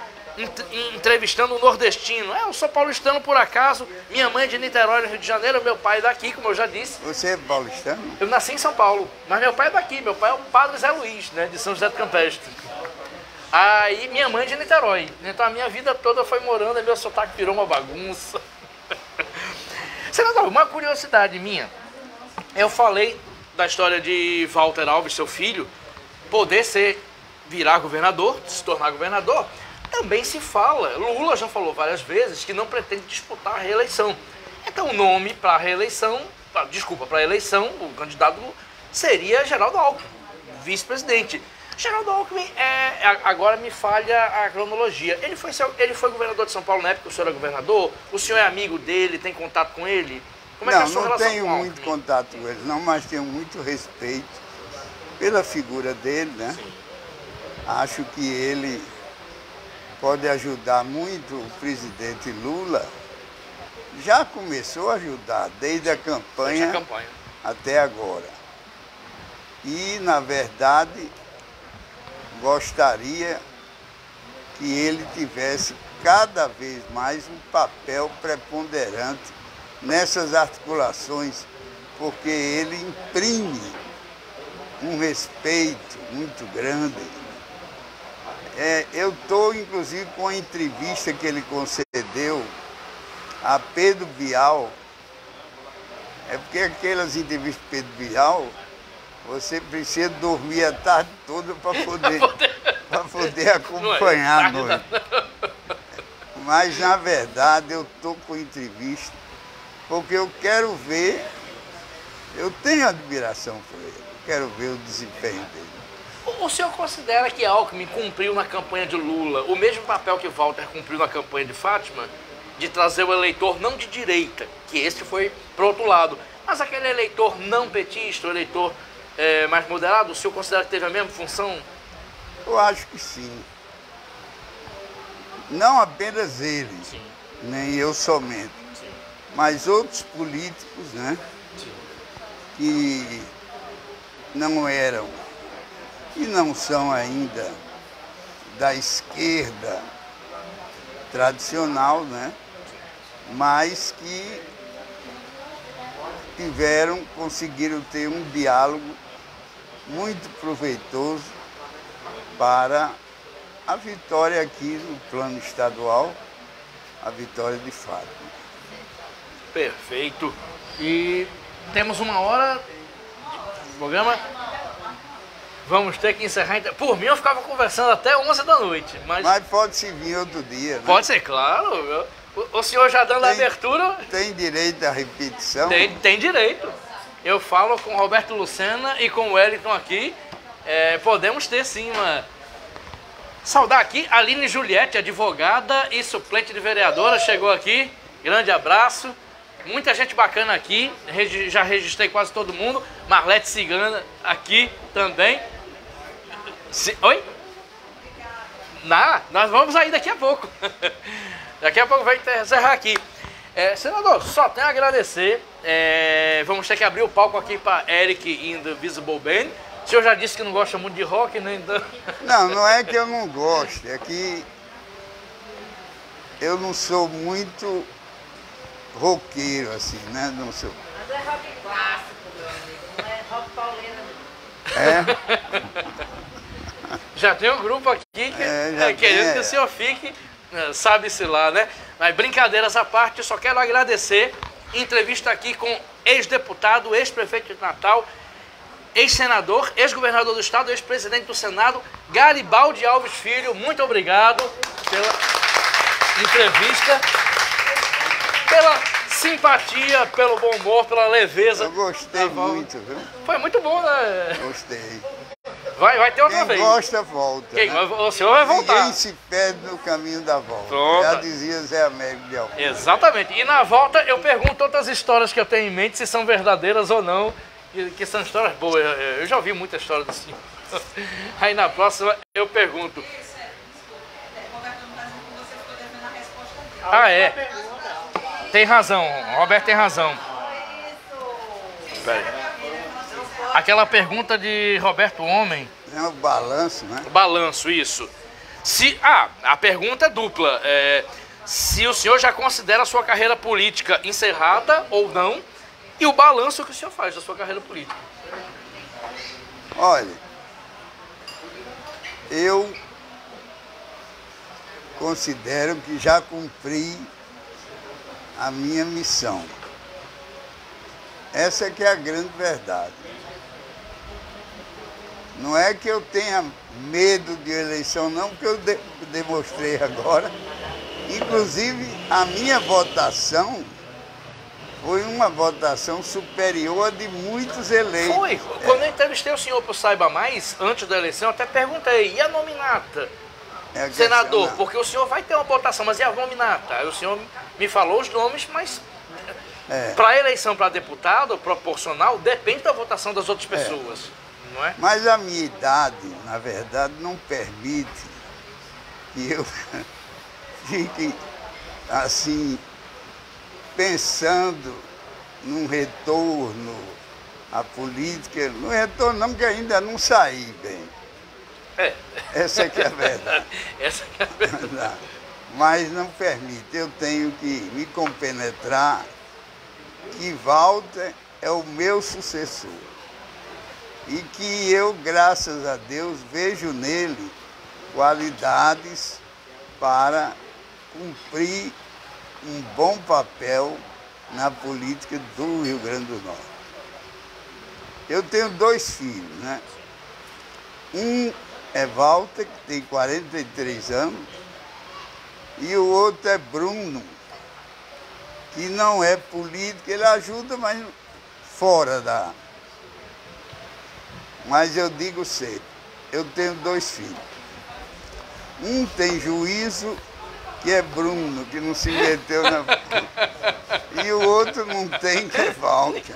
entrevistando um nordestino. Eu sou paulistano por acaso, minha mãe é de Niterói, no Rio de Janeiro, meu pai é daqui, como eu já disse. Você é paulistano? Eu nasci em São Paulo, mas meu pai é daqui, meu pai é o Padre Zé Luiz, né, de São José do Campestre. Aí minha mãe é de Niterói, então a minha vida toda foi morando e meu sotaque virou uma bagunça. Senador, uma curiosidade minha, eu falei da história de Walter Alves, seu filho, poder virar governador, se tornar governador. Também se fala, Lula já falou várias vezes que não pretende disputar a reeleição. Então o nome para a reeleição, para a eleição, o candidato seria Geraldo Alckmin, vice-presidente. Geraldo Alckmin, agora me falha a cronologia. Ele foi governador de São Paulo na época que o senhor era governador? O senhor é amigo dele, tem contato com ele? Como é que é a sua relação com o Alckmin? Não tenho muito contato com ele, não, mas tenho muito respeito pela figura dele, né? Sim. Acho que ele pode ajudar muito o presidente Lula. Já começou a ajudar desde a campanha até agora. E, na verdade, gostaria que ele tivesse cada vez mais um papel preponderante nessas articulações, porque ele imprime um respeito muito grande. Eu estou, inclusive, com a entrevista que ele concedeu a Pedro Bial. É porque aquelas entrevistas de Pedro Bial, você precisa dormir a tarde toda para poder acompanhar a noite. Mas, na verdade, eu estou com entrevista porque eu quero ver, eu tenho admiração por ele, quero ver o desempenho dele. O senhor considera que Alckmin cumpriu na campanha de Lula o mesmo papel que Walter cumpriu na campanha de Fátima, de trazer o eleitor não de direita, que esse foi pro outro lado, mas aquele eleitor não petista, o eleitor mais moderado, o senhor considera que teve a mesma função? Eu acho que sim. Não apenas ele, sim, nem eu somente, sim, mas outros políticos, né, sim, que não eram e não são ainda da esquerda tradicional, né, mas que conseguiram ter um diálogo muito proveitoso para a vitória aqui no plano estadual, a vitória de Fátima. Perfeito. E temos 1 hora programa. Vamos ter que encerrar. Por mim, eu ficava conversando até 11 da noite. Mas pode-se vir outro dia, né? Pode ser, claro. O senhor já dando a abertura... Tem direito à repetição? Tem direito. Eu falo com o Roberto Lucena e com o Wellington aqui. Podemos ter, sim, uma... Saudar aqui a Aline Juliette, advogada e suplente de vereadora. Chegou aqui. Grande abraço. Muita gente bacana aqui. Já registrei quase todo mundo. Marlete Cigana aqui também. Oi? Nós vamos aí daqui a pouco. Daqui a pouco vai encerrar aqui. Senador, só tenho a agradecer. Vamos ter que abrir o palco aqui para Eric in the Visible Band. O senhor já disse que não gosta muito de rock, né? Então... Não é que eu não gosto. É que eu não sou muito roqueiro, assim, né? Não sou. Mas é rock clássico, meu amigo. Não é rock paulino. Já tem um grupo aqui querendo que o senhor fique, sabe-se lá, né? Mas brincadeiras à parte, eu só quero agradecer. Entrevista aqui com ex-deputado, ex-prefeito de Natal, ex-senador, ex-governador do estado, ex-presidente do Senado, Garibaldi Alves Filho. Muito obrigado pela entrevista, pela simpatia, pelo bom humor, pela leveza. Eu gostei muito, viu? Foi muito bom, né? Gostei. Vai ter outra vez. Quem gosta, volta. Né? O senhor vai voltar. Ninguém se perde no caminho da volta. Pronto. Já dizia Zé Américo de Almeida. Exatamente. E na volta eu pergunto outras histórias que eu tenho em mente, se são verdadeiras ou não, que são histórias boas. Eu já ouvi muita história assim. Aí na próxima eu pergunto. Tem razão, o Roberto tem razão. Aquela pergunta de Roberto Homem. É o balanço, né? O balanço, isso. A pergunta é dupla. Se o senhor já considera a sua carreira política encerrada ou não, e o balanço que o senhor faz da sua carreira política. Olha, eu considero que já cumpri a minha missão. Essa que é a grande verdade. Não é que eu tenha medo de eleição, não, porque eu demonstrei agora. Inclusive, a minha votação foi uma votação superior a de muitos eleitos. Foi. Quando eu entrevistei o senhor para o Saiba Mais, antes da eleição, eu até perguntei, e a nominata? Senador, porque o senhor vai ter uma votação, mas e a nominata? Aí o senhor me falou os nomes, mas para a eleição para deputado, proporcional, depende da votação das outras pessoas. Não é? Mas a minha idade, na verdade, não permite que eu fique assim, pensando num retorno à política. No retorno não, porque ainda não saí bem. Essa é que é a verdade. Essa que é a verdade. Mas não permite. Eu tenho que me compenetrar que Walter é o meu sucessor. E que eu, graças a Deus, vejo nele qualidades para cumprir um bom papel na política do Rio Grande do Norte. Eu tenho 2 filhos, né? Um é Walter, que tem 43 anos, e o outro é Bruno, que não é político, ele ajuda, mas fora da... Mas eu digo sempre, eu tenho 2 filhos. Um tem juízo, que é Bruno, que não se meteu na... E o outro não tem, que é Walter.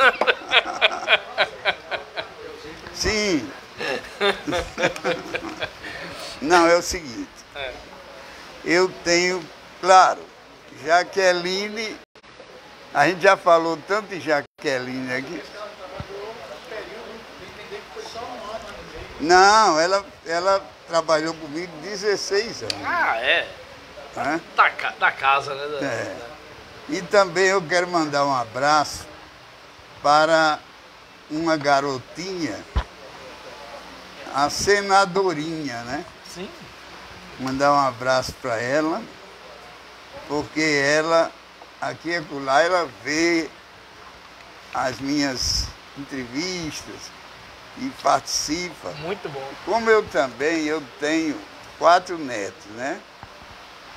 Sim. Não, é o seguinte. Eu tenho, claro, Jaqueline, a gente já falou tanto de Jaqueline aqui. Não, ela trabalhou comigo 16 anos. Da casa, né? E também eu quero mandar um abraço para uma garotinha, a senadorinha, né? Sim. Mandar um abraço para ela, porque ela, aqui e acolá, ela vê as minhas entrevistas e participa. Muito bom. Como eu também, eu tenho 4 netos, né?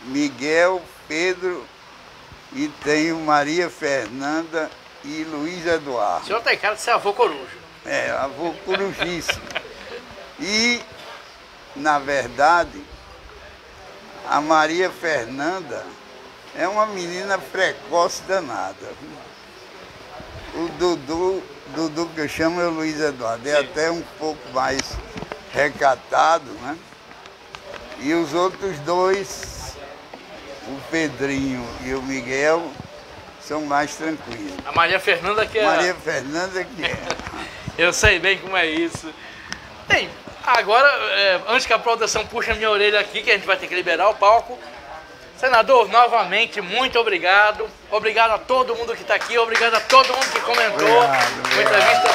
Miguel, Pedro e tenho Maria Fernanda e Luiz Eduardo. O senhor tem cara de ser avô coruja. É, avô corujíssimo. E, na verdade, a Maria Fernanda é uma menina precoce danada. O Dudu que eu chamo é o Luiz Eduardo, é até um pouco mais recatado, né? E os outros 2, o Pedrinho e o Miguel, são mais tranquilos. A Maria Fernanda que é... Maria Fernanda que é. Eu sei bem como é isso. Bem, agora, antes que a produção puxe a minha orelha aqui, que a gente vai ter que liberar o palco. Senador, novamente, muito obrigado. Obrigado a todo mundo que está aqui, obrigado a todo mundo que comentou. Uma entrevista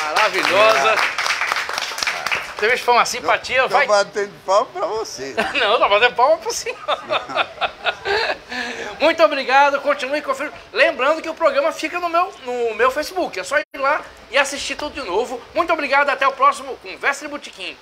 maravilhosa. Você vê que foi uma simpatia. Estou batendo palma para você. Não, estou batendo palma para o senhor. Muito obrigado, continue conferindo. Lembrando que o programa fica no meu Facebook. É só ir lá e assistir tudo de novo. Muito obrigado, até o próximo Conversa de Botequim.